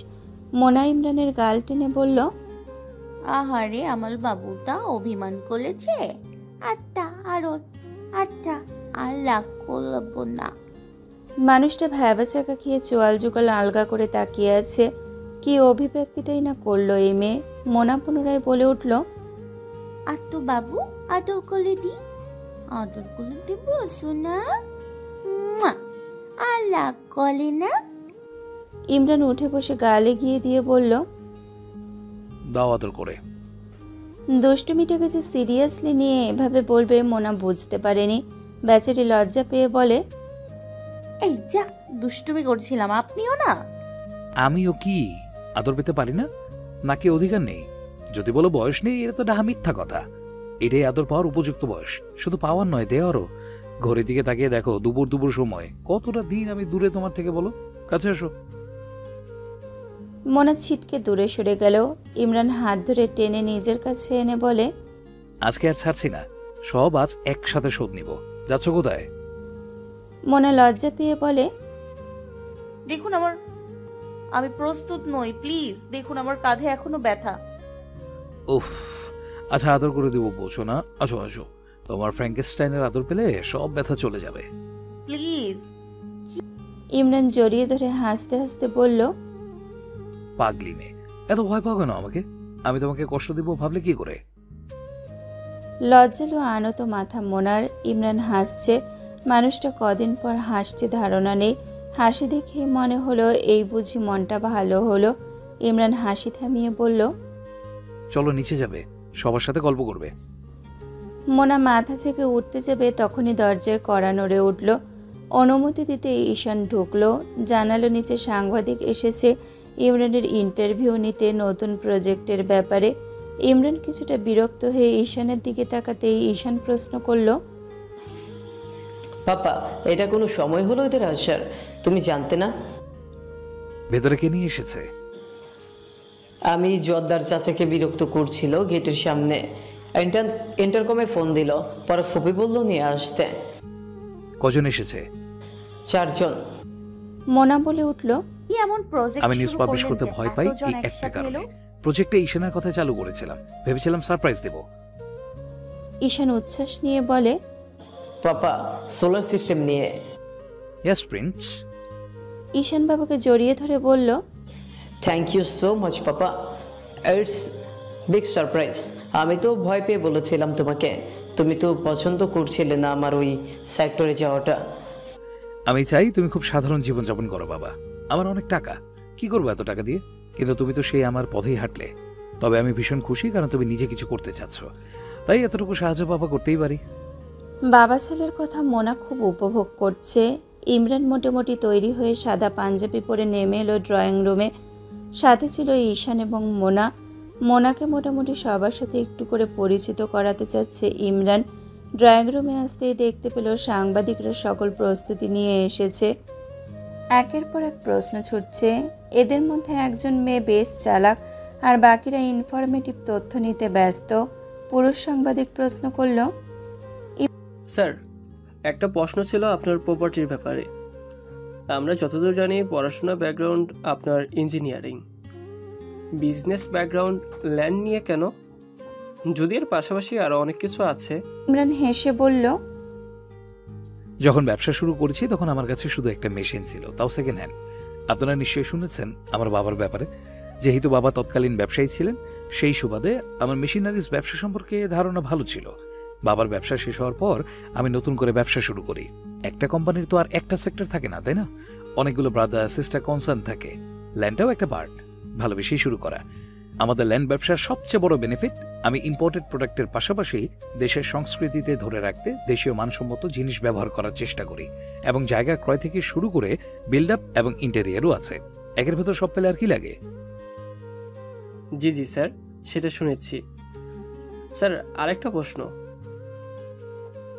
মোনা ইমরানের গাল টেনে বলল, আহারে আমার বাবুটা অভিমান করেছে। আচ্ছা আর রাগ করবো না। মানুষটা ভ্যাবাচাকা খেয়ে চোয়াল জুকাল আলগা করে তাকিয়ে আছে। কি অভিব্যক্তিটাই না করলো এই মেয়ে। মোনা পুনরায় বলে উঠল, আতো বাবু, আদর করে দিব শোনা। আর রাগ করে না। ইমরান উঠে বসে গালে গিয়ে দিয়ে বলল, দাও আদর করে। দুষ্টুমিটাকে যে সিরিয়াসলি নিয়ে এভাবে বলবে মোনা বুঝতে পারেনি। বেচারি লজ্জা পেয়ে বলে, এই যা, দুষ্টুমি করছিলাম, আপনিও না। আমিও কি আদর পেতে পারি না? নাকি অধিকার নেই? যদি বলো বয়স নেই, এটা তো ডাহা মিথ্যা কথা। এটাই আদর পাওয়ার উপযুক্ত বয়স। শুধু পাওয়ার নয়, দেওয়ারও। ঘড়ির দিকে তাকিয়ে দেখো, দুপুর সময়। কতটা দিন আমি দূরে তোমার থেকে, বলো? কাছে এসো। মোনা ছিটকে দূরে সরে গেল। ইমরান হাত ধরে টেনে নিজের কাছে এনে বলে, আজকে আর ছাড়ছি না, সব আজ একসাথে শোধ নিব। যাচ্ছ কোথায়? মোনা লজ্জা পেয়ে বলে, দেখুন আমি প্রস্তুত নই, প্লিজ দেখুন আমার কাঁধে এখনো ব্যথা। উফ, আচ্ছা আদর করে দেবো, বলছো না? আসো। তোমার ফ্র্যাঙ্কেনস্টাইনের আদর পেলে সব ব্যথা চলে যাবে। প্লিজ। ইমরান জড়িয়ে ধরে হাসতে হাসতে বলল, পাগলি মেয়ে, এত ভয় পাও কেন আমাকে? আমি তোমাকে কষ্ট দিব ভাবলে কি করে? লজ্জালো আনত মাথা মোনার। ইমরান হাসছে। মানুষটা কদিন পর হাসছে ধারণা নেই। হাসি দেখে মনে হলো এই বুঝি মনটা ভালো হলো। ইমরান হাসি থামিয়ে বলল, চলো নিচে যাবে, সবার সাথে গল্প করবে। মোনা মাথা থেকে উঠতে যাবে, তখনই দরজায় কড়া নড়ে উঠল। অনুমতি দিতে ঈশান ঢুকলো। জানালো নিচে সাংবাদিক এসেছে ইমরানের ইন্টারভিউ নিতে নতুন প্রজেক্টের ব্যাপারে। ইমরান কিছুটা বিরক্ত হয়ে ঈশানের দিকে তাকাতেই ঈশান প্রশ্ন করলো, পাপা, এটা কোনো সময় হলো এদের আসার? তুমি জানতে না? ভেতরে কে নিয়ে এসেছে? আমি জর্দার চাচাকে বিরক্ত করছিল গেটের সামনে। ইন্টারকমে ফোন দিল, পরে ফুপি বলল নিয়ে আসতে। কজন এসেছে? 4 জন। মোনা বলে উঠল, কি এমন প্রজেক্ট আমি নিউজ পাবলিশ করতে ভয় পাই এই একটা কারণে। প্রজেক্টে ঈশানের কথা চালু করেছিলাম, ভেবেছিলাম সারপ্রাইজ দেব। ঈশান উচ্ছ্বাস নিয়ে বলে, পাপা, সোলার সিস্টেম নিয়ে। Yes prince. ঈশান বাবাকে জড়িয়ে ধরে বলল, thank you so much papa, it's big surprise. আমি তো ভয় পেয়ে বলেছিলাম তোমাকে, তুমি তো পছন্দ করছিলে না আমার ওই সেক্টরে যাওয়াটা। আমি চাই তুমি খুব সাধারণ জীবনযাপন করো বাবা। আমার অনেক টাকা, কি করবো এত টাকা দিয়ে? কিন্তু তুমি তো সেই আমার পথেই হাঁটলে। তবে আমি ভীষণ খুশি, কারণ তুমি নিজে কিছু করতে চাচ্ছ, তাই এতটুকু সাহায্য বাবা করতেই পারি। বাবা ছেলের কথা মোনা খুব উপভোগ করছে। ইমরান মোটামুটি তৈরি হয়ে সাদা পাঞ্জাবি পরে নেমে এলো ড্রয়িং রুমে। সাথে ছিল ঈশান এবং মোনা। মোনাকে মোটামুটি সবার সাথে একটু করে পরিচিত করাতে চাচ্ছে ইমরান। ড্রয়িং রুমে আসতেই দেখতে পেল সাংবাদিকরা সকল প্রস্তুতি নিয়ে এসেছে। একের পর এক প্রশ্ন ছুটছে। এদের মধ্যে একজন মেয়ে বেশ চালাক, আর বাকিরা ইনফরমেটিভ তথ্য নিতে ব্যস্ত। পুরুষ সাংবাদিক প্রশ্ন করল, স্যার, একটা প্রশ্ন ছিল আপনার প্রপার্টির ব্যাপারে। আমরা যতদূর জানি পড়াশোনা ব্যাকগ্রাউন্ড আপনার ইঞ্জিনিয়ারিং, বিজনেস ব্যাকগ্রাউন্ড ল্যান্ড নিয়ে কেন? যদি এর পাশাপাশি আরও অনেক কিছু আছে। ইমরান হেসে বলল, যখন ব্যবসা শুরু করেছি তখন আমার কাছে শুধু একটা মেশিন ছিল, তাও সেকেন্ড হ্যান্ড। আপনারা নিশ্চয়ই শুনেছেন আমার বাবার ব্যাপারে। যেহেতু বাবা তৎকালীন ব্যবসায়ী ছিলেন, সেই সুবাদে আমার মেশিনারিজ ব্যবসা সম্পর্কে ধারণা ভালো ছিল। বাবার ব্যবসা শেষ হওয়ার পর আমি নতুন করে ব্যবসা শুরু করি। একটা কোম্পানির তো আর একটা সেক্টর থাকে না, তাই না? অনেকগুলো ব্রাদার সিস্টার কনসার্ন থাকে। ল্যান্ডটাও একটা পার্ট। ভালোবেসেই শুরু করা। আমাদের ল্যান্ড ব্যবসার সবচেয়ে বড় বেনিফিট, আমি ইম্পোর্টেড প্রোডাক্টের পাশাপাশি দেশের সংস্কৃতিতে ধরে রাখতে দেশীয় মানসম্মত জিনিস ব্যবহার করার চেষ্টা করি, এবং জায়গা ক্রয় থেকে শুরু করে বিল্ড আপ এবং ইন্টেরিয়ারও আছে। একের ভেতর সব পেলে আর কি লাগে? জি জি স্যার, সেটা শুনেছি। স্যার, আরেকটা প্রশ্ন,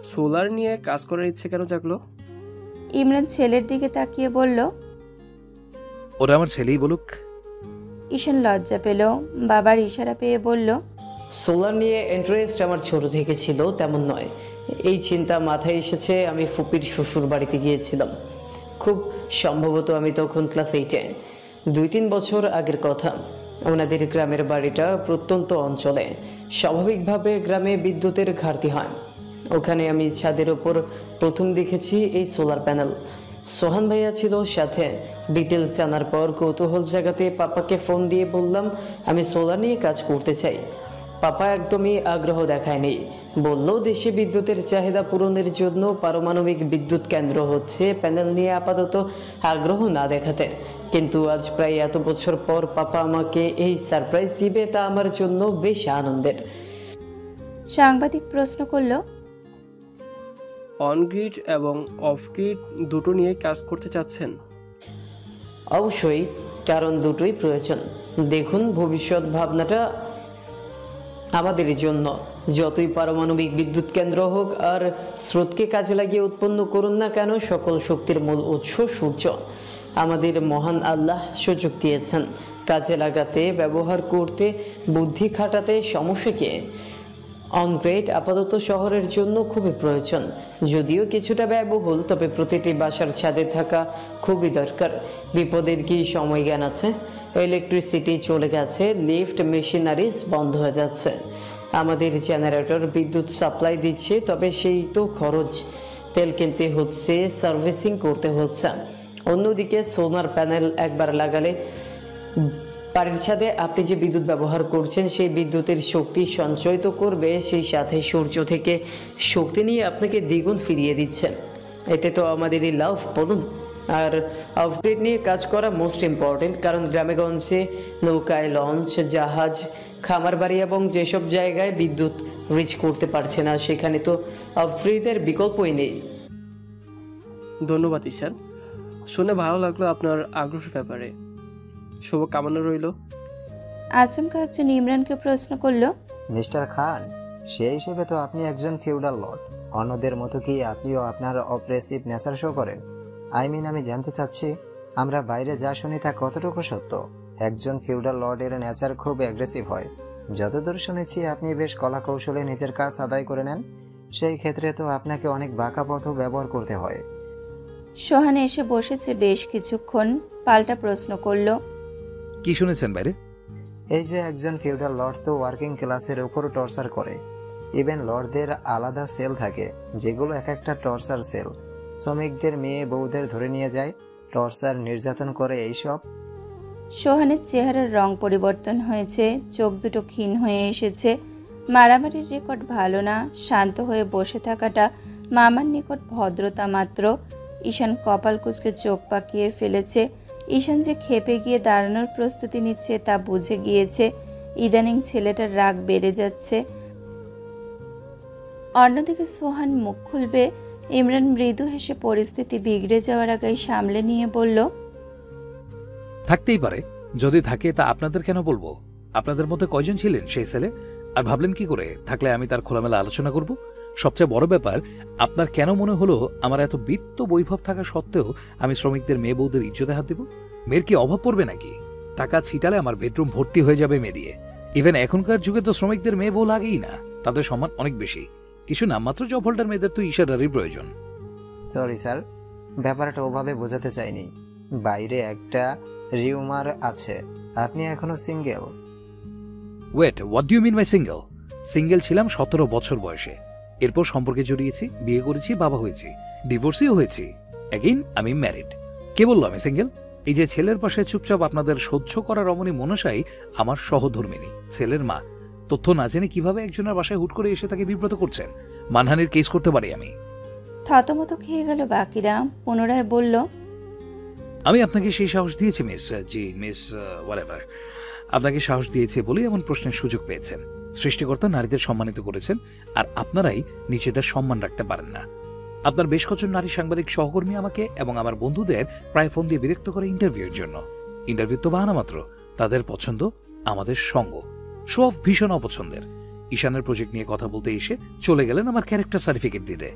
সোলার নিয়ে কাজ করার ইচ্ছে কেন জাগলো? ইমরান ছেলের দিকে তাকিয়ে বলল, ওরা আমার ছেলেই বলুক। ঈশান লজ্জা পেল। বাবার ইশারা পেয়ে বলল, সোলার নিয়ে ইন্টারেস্ট আমার ছোট থেকে ছিল তেমন নয়। এই চিন্তা মাথায় এসেছে আমি ফুপির শ্বশুর বাড়িতে গিয়েছিলাম। খুব সম্ভবত আমি তখন ক্লাস 8-এ। 2-3 বছর আগের কথা। ওনাদের গ্রামের বাড়িটা প্রত্যন্ত অঞ্চলে। স্বাভাবিকভাবে গ্রামে বিদ্যুতের ঘাটতি হয়। ওখানে আমি ছাদের ওপর প্রথম দেখেছি এই সোলার প্যানেল। সোহান ভাইয়া ছিল সাথে। ডিটেলস জানার পর কৌতূহল জাগাতে পাপাকে ফোন দিয়ে বললাম আমি সোলার নিয়ে কাজ করতে চাই। পাপা একদমই আগ্রহ দেখায়নি, বলল দেশে বিদ্যুতের চাহিদা পূরণের জন্য পারমাণবিক বিদ্যুৎ কেন্দ্র হচ্ছে, প্যানেল নিয়ে আপাতত আগ্রহ না দেখাতে। কিন্তু আজ প্রায় এত বছর পর পাপা আমাকে এই সারপ্রাইজ দিবে, তা আমার জন্য বেশ আনন্দের। সাংবাদিক প্রশ্ন করল, অনগ্রিড এবং অফগ্রিড দুটো নিয়ে কাজ করতে চাচ্ছেন? অবশ্যই, কারণ দুটোই প্রয়োজন। দেখুন, ভবিষ্যৎ ভাবনাটা আমাদের জন্য যতই পারমাণবিক বিদ্যুৎ কেন্দ্র হোক আর স্রোতকে কাজে লাগিয়ে উৎপন্ন করুন না কেন, সকল শক্তির মূল উৎস সূর্য। আমাদের মহান আল্লাহ সুযোগ দিয়েছেন কাজে লাগাতে, ব্যবহার করতে, বুদ্ধি খাটাতে। সমস্যা কি? অনগ্রিড আপাতত শহরের জন্য খুবই প্রয়োজন, যদিও কিছুটা ব্যয়বহুল, তবে প্রতিটি বাসার ছাদে থাকা খুবই দরকার। বিপদের কি সময় জ্ঞান আছে? ইলেকট্রিসিটি চলে গেছে, লিফট মেশিনারিজ বন্ধ হয়ে যাচ্ছে। আমাদের জেনারেটর বিদ্যুৎ সাপ্লাই দিচ্ছে, তবে সেই তো খরচ। তেল কিনতে হচ্ছে, সার্ভিসিং করতে হচ্ছে। অন্যদিকে সোলার প্যানেল একবার লাগালে বাড়ির ছাদে আপনি যে বিদ্যুৎ ব্যবহার করছেন সেই বিদ্যুতের শক্তি সঞ্চয় তো করবে, সেই সাথে সূর্য থেকে শক্তি নিয়ে আপনাকে দ্বিগুণ ফিরিয়ে দিচ্ছেন। এতে তো আমাদেরই লাভ, বলুন। আর আপগ্রেড নিয়ে কাজ করা মোস্ট ইম্পর্টেন্ট, কারণ গ্রামেগঞ্জে নৌকায়, লঞ্চ, জাহাজ, খামার বাড়ি এবং যেসব জায়গায় বিদ্যুৎ রিচ করতে পারছে না, সেখানে তো আপগ্রেডের বিকল্পই নেই। ধন্যবাদ ঈশান, শুনে ভালো লাগলো আপনার আগ্রহের ব্যাপারে। শুভ কামনা রইল। আচমকা একজন ইমরানকে প্রশ্ন করলো, মিস্টার খান, সেই হিসেবে তো আপনি একজন ফিউডাল লর্ড। অন্যদের মতো কি আপনিও আপনার অপ্রেসিভ নেচার শো করেন? আমি জানতে চাচ্ছি, আমরা বাইরে যা শুনি তা কতটুকু সত্য? একজন ফিউডাল লর্ডের নেচার খুব অ্যাগ্রেসিভ হয়। যতদূর শুনেছি আপনি বেশ কলা কৌশলে নিজের কাজ আদায় করে নেন। সেই ক্ষেত্রে তো আপনাকে অনেক বাঁকা পথও ব্যবহার করতে হয়। সোহান এসে বসেছে বেশ কিছুক্ষণ, পাল্টা প্রশ্ন করলো, কি শুনেছেন বাইরে? এই যে একজন ফিউডাল লর্ড তো ওয়ার্কিং ক্লাসের উপর টর্চার করে। ইভেন লর্ডদের আলাদা সেল থাকে, যেগুলো এক একটা টর্চার সেল। শ্রমিকদের মেয়ে বউদের ধরে নিয়ে যায়, টর্চার নির্যাতন করে এইসব। সোহানের চেহারার রং পরিবর্তন হয়েছে, চোখ দুটো ক্ষীণ হয়ে এসেছে। মারামারির রেকর্ড ভালো না, শান্ত হয়ে বসে থাকাটা মামার নিকট ভদ্রতা মাত্র। ঈশান কপাল কুঁচকে চোখ পাকিয়ে ফেলেছে। ঈশান যে খেপে গিয়ে দাঁড়ানোর প্রস্তুতি নিচ্ছে তা বুঝে গিয়েছে। ইদানিং ছেলেটার রাগ বেড়ে যাচ্ছে। অন্যদিকে সোহান মুখ খুলবে, ইমরান মৃদু হেসে পরিস্থিতি বিগড়ে যাওয়ার আগে সামলে নিয়ে বলল, থাকতেই পারে, যদি থাকে তা আপনাদের কেন বলবো? আপনাদের মধ্যে কয়জন ছিলেন সেই ছেলে? আর ভাবলেন কি করে থাকলে আমি তার খোলামেলা আলোচনা করব? সবচেয়ে বড় ব্যাপার, আপনার কেন মনে হলো আমার এত বিত্ত বৈভব থাকা সত্ত্বেও আমি শ্রমিকদের মেয়ে বউদের ইজ্জতে হাত দেব? মেয়ের কি অভাব পড়বে নাকি? টাকা ছিটালে আমার বেডরুম ভর্তি হয়ে যাবে মেয়ে দিয়ে। ইভেন এখনকার যুগে তো শ্রমিকদের মেয়ে বউ লাগেই না, তাদের সম্মান অনেক বেশি। কিছু নামমাত্র জব হোল্ডার মেয়েদের তো ইশারারই প্রয়োজন। সরি স্যার, ব্যাপারটা ওভাবে বোঝাতে চাইনি। বাইরে একটা রিউমার আছে আপনি এখনো single. Wait, what do you mean by single? Single ছিলাম 17 বছর বয়সে, এরপর সম্পর্কে জড়িয়েছি, বিয়ে করেছি, বাবা হয়েছি, ডিভোর্সিও হয়েছি। এগেইন আমি ম্যারিড। কে বললো আমি সিঙ্গেল? এই যে ছেলের পাশে চুপচাপ আপনাদের সহ্য করা রমণী মনসাই আমার সহধর্মিনী, ছেলের মা। তথ্য না জেনে কিভাবে একজনের বাসায় হুট করে এসে তাকে বিব্রত করছেন? মানহানির কেস করতে পারি আমি। থতমত খেয়ে গেল বাকিরা। পুনরায় বলল, আমি আপনাকে সেই সাহস দিয়েছি মিস, জি মিস হোয়াটএভার, আপনাকে সাহস দিয়েছে বলেই এমন প্রশ্নের সুযোগ পেয়েছেন। সৃষ্টিকর্তা নারীদের সম্মানিত করেছেন, আর আপনারাই নিজেদের সম্মান রাখতে পারেন না। আপনার বেশ কজন নারী সাংবাদিক সহকর্মী আমাকে এবং আমার বন্ধুদের প্রায় ফোন দিয়ে বিরক্ত করে ইন্টারভিউর জন্য। ইন্টারভিউ তো বাহানা মাত্র, তাদের পছন্দ আমাদের সঙ্গ। শো অফ ভীষণ অপছন্দের। ঈশানের প্রজেক্ট নিয়ে কথা বলতে এসে চলে গেলেন আমার ক্যারেক্টার সার্টিফিকেট দিতে।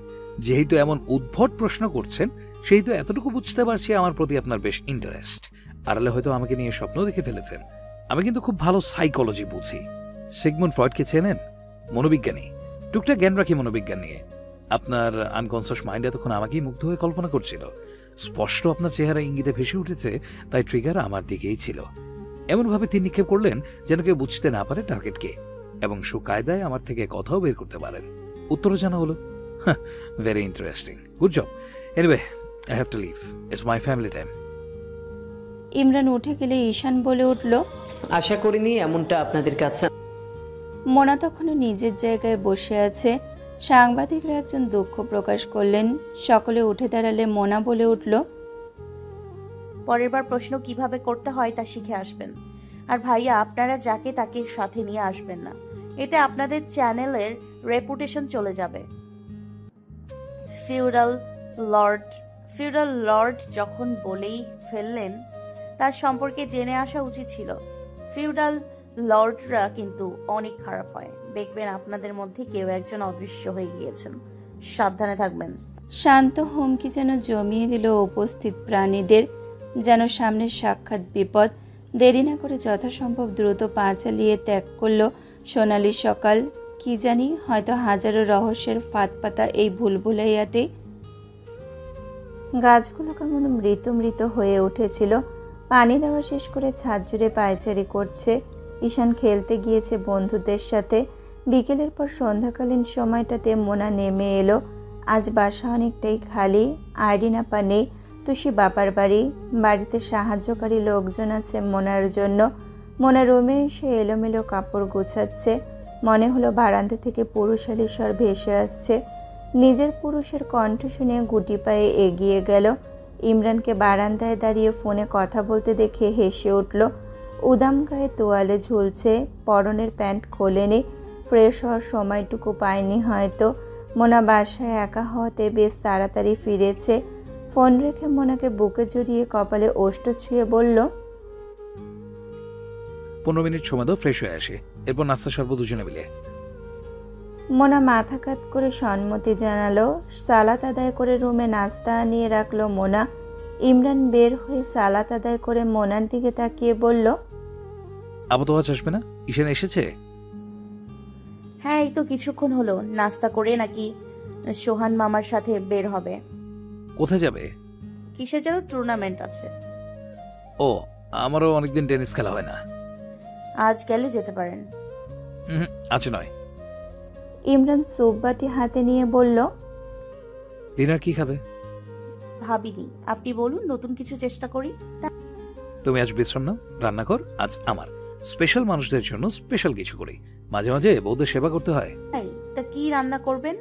যেহেতু এমন উদ্ভট প্রশ্ন করছেন, সেই তো এতটুকু বুঝতে পারছি আমার প্রতি আপনার বেশ ইন্টারেস্ট। আড়ালে হয়তো আমাকে নিয়ে স্বপ্ন দেখে ফেলেছেন। আমি কিন্তু খুব ভালো সাইকোলজি বুঝি। সিগমুন্ড ফ্রয়েডকে চেনেন? মনোবিজ্ঞানী, টুকটাক জ্ঞান রাখি মনোবিজ্ঞান নিয়ে। আপনার আনকনসিয়াস মাইন্ড এতক্ষণ আমাকেই মুগ্ধ হয়ে কল্পনা করছিল। স্পষ্ট আপনার চেহারা ইঙ্গিতে ভেসে উঠেছে, তাই ট্রিগার আমার দিকেই ছিল। এমনভাবে তিনি নিক্ষেপ করলেন যেন কেউ বুঝতে না পারে টার্গেটকে, এবং সুকায়দায় আমার থেকে কথাও বের করতে পারেন। উত্তরও জানা হলো। Very interesting, good job. Anyway, I have to leave, it's my family time. Imran উঠে গেলে ঈশান বলে উঠল, আশা করিনি এমনটা আপনাদের কাছে। মোনা তখনও নিজের জায়গায় বসে আছে। সাংবাদিকরা একজন দুঃখ প্রকাশ করলেন। সকলে উঠে দাঁড়ালে মোনা বলে উঠল, পরের বার প্রশ্ন কিভাবে করতে হয় তা শিখে আসবেন। আর ভাইয়া, আপনারা যাকে তাকে সাথে নিয়ে আসবেন না, এতে আপনাদের চ্যানেলের রেপুটেশন চলে যাবে। ফিউডাল লর্ড যখন বলেই ফেললেন, তার সম্পর্কে জেনে আসা উচিত ছিল। ফিউডাল লর্ডরা কিন্তু অনেক খারাপ হয়। দেখবেন আপনাদের মধ্যে কেউ একজন অদৃশ্য হয়ে গিয়েছেন, সাবধানে থাকবেন। শান্ত হুমকি যেন জমিয়ে দিল উপস্থিত প্রাণীদের, যেন সামনের সাক্ষাৎ বিপদ। দেরি না করে যথাসম্ভব দ্রুত পা চালিয়ে ত্যাগ করল সোনালি সকাল। কি জানি, হয়তো হাজারো রহস্যের ফাঁদ পাতা এই ভুলভুলাইয়াতে। গাছগুলো কেমন মৃত মৃত হয়ে উঠেছিল। পানি দেওয়া শেষ করে ছাদ জুড়ে পায়চারি করছে। ঈশান খেলতে গিয়েছে বন্ধুদের সাথে। বিকেলের পর সন্ধ্যাকালীন সময়টাতে মোনা নেমে এলো। আজ বাসা অনেকটাই খালি। আইডিন আপা নেই, তুষি বাবার বাড়ি। বাড়িতে সাহায্যকারী লোকজন আছে মোনার জন্য। মোনা রুমে এসে এলোমেলো কাপড় গুছাচ্ছে। মনে হলো বারান্দা থেকে পুরুষালী স্বর ভেসে আসছে। নিজের পুরুষের কণ্ঠ শুনে গুটি পায়ে এগিয়ে গেল। ইমরানকে বারান্দায় দাঁড়িয়ে ফোনে কথা বলতে দেখে হেসে উঠল। উদাম গায়ে তোয়ালে ঝুলছে, পরনের প্যান্ট খোলেনি। ফ্রেশ হওয়ার সময়টুকু পায়নি হয়তো। মোনা বাসায় একা হওয়াতে বেশ তাড়াতাড়ি ফিরেছে। ফোন রেখে মোনাকে বুকে জড়িয়ে কপালে ওষ্ঠ ছুঁয়ে বলল, 15 মিনিট সময় দাও, ফ্রেশ হয়ে আসে, এরপর নাস্তা সারবো দুজনে মিলে। মোনা মাথা কাত করে সম্মতি জানালো। সালাত আদায় করে রুমে নাস্তা আনিয়ে রাখলো মোনা। ইমরান বের হয়ে সালাত আদায় করে মোনার দিকে তাকিয়ে বলল, আবু তো আজ আসবে না? ঈশান এসেছে? হ্যাঁ, এই তো কিছুক্ষণ হলো নাস্তা করে নাকি সোহান মামার সাথে বের হবে। কোথায় যাবে? কিসের যেন টুর্নামেন্ট আছে। ও, আমারও অনেকদিন টেনিস খেলা হয় না। আজ গেলে যেতে পারেন। আজ নয়। ইমরান স্যুপ বাটি হাতে নিয়ে বলল, ডিনার কি খাবে? ভাবিনি, আপনি বলুন, নতুন কিছু চেষ্টা করি। তুমি আজ বিশ্রাম নাও, রান্না কর। আজ আমার স্পেশাল মানুষদের জন্য স্পেশাল কিছু করি। মাঝে মাঝে বউদের সেবা করতে হয়। তা কি রান্না করবেন?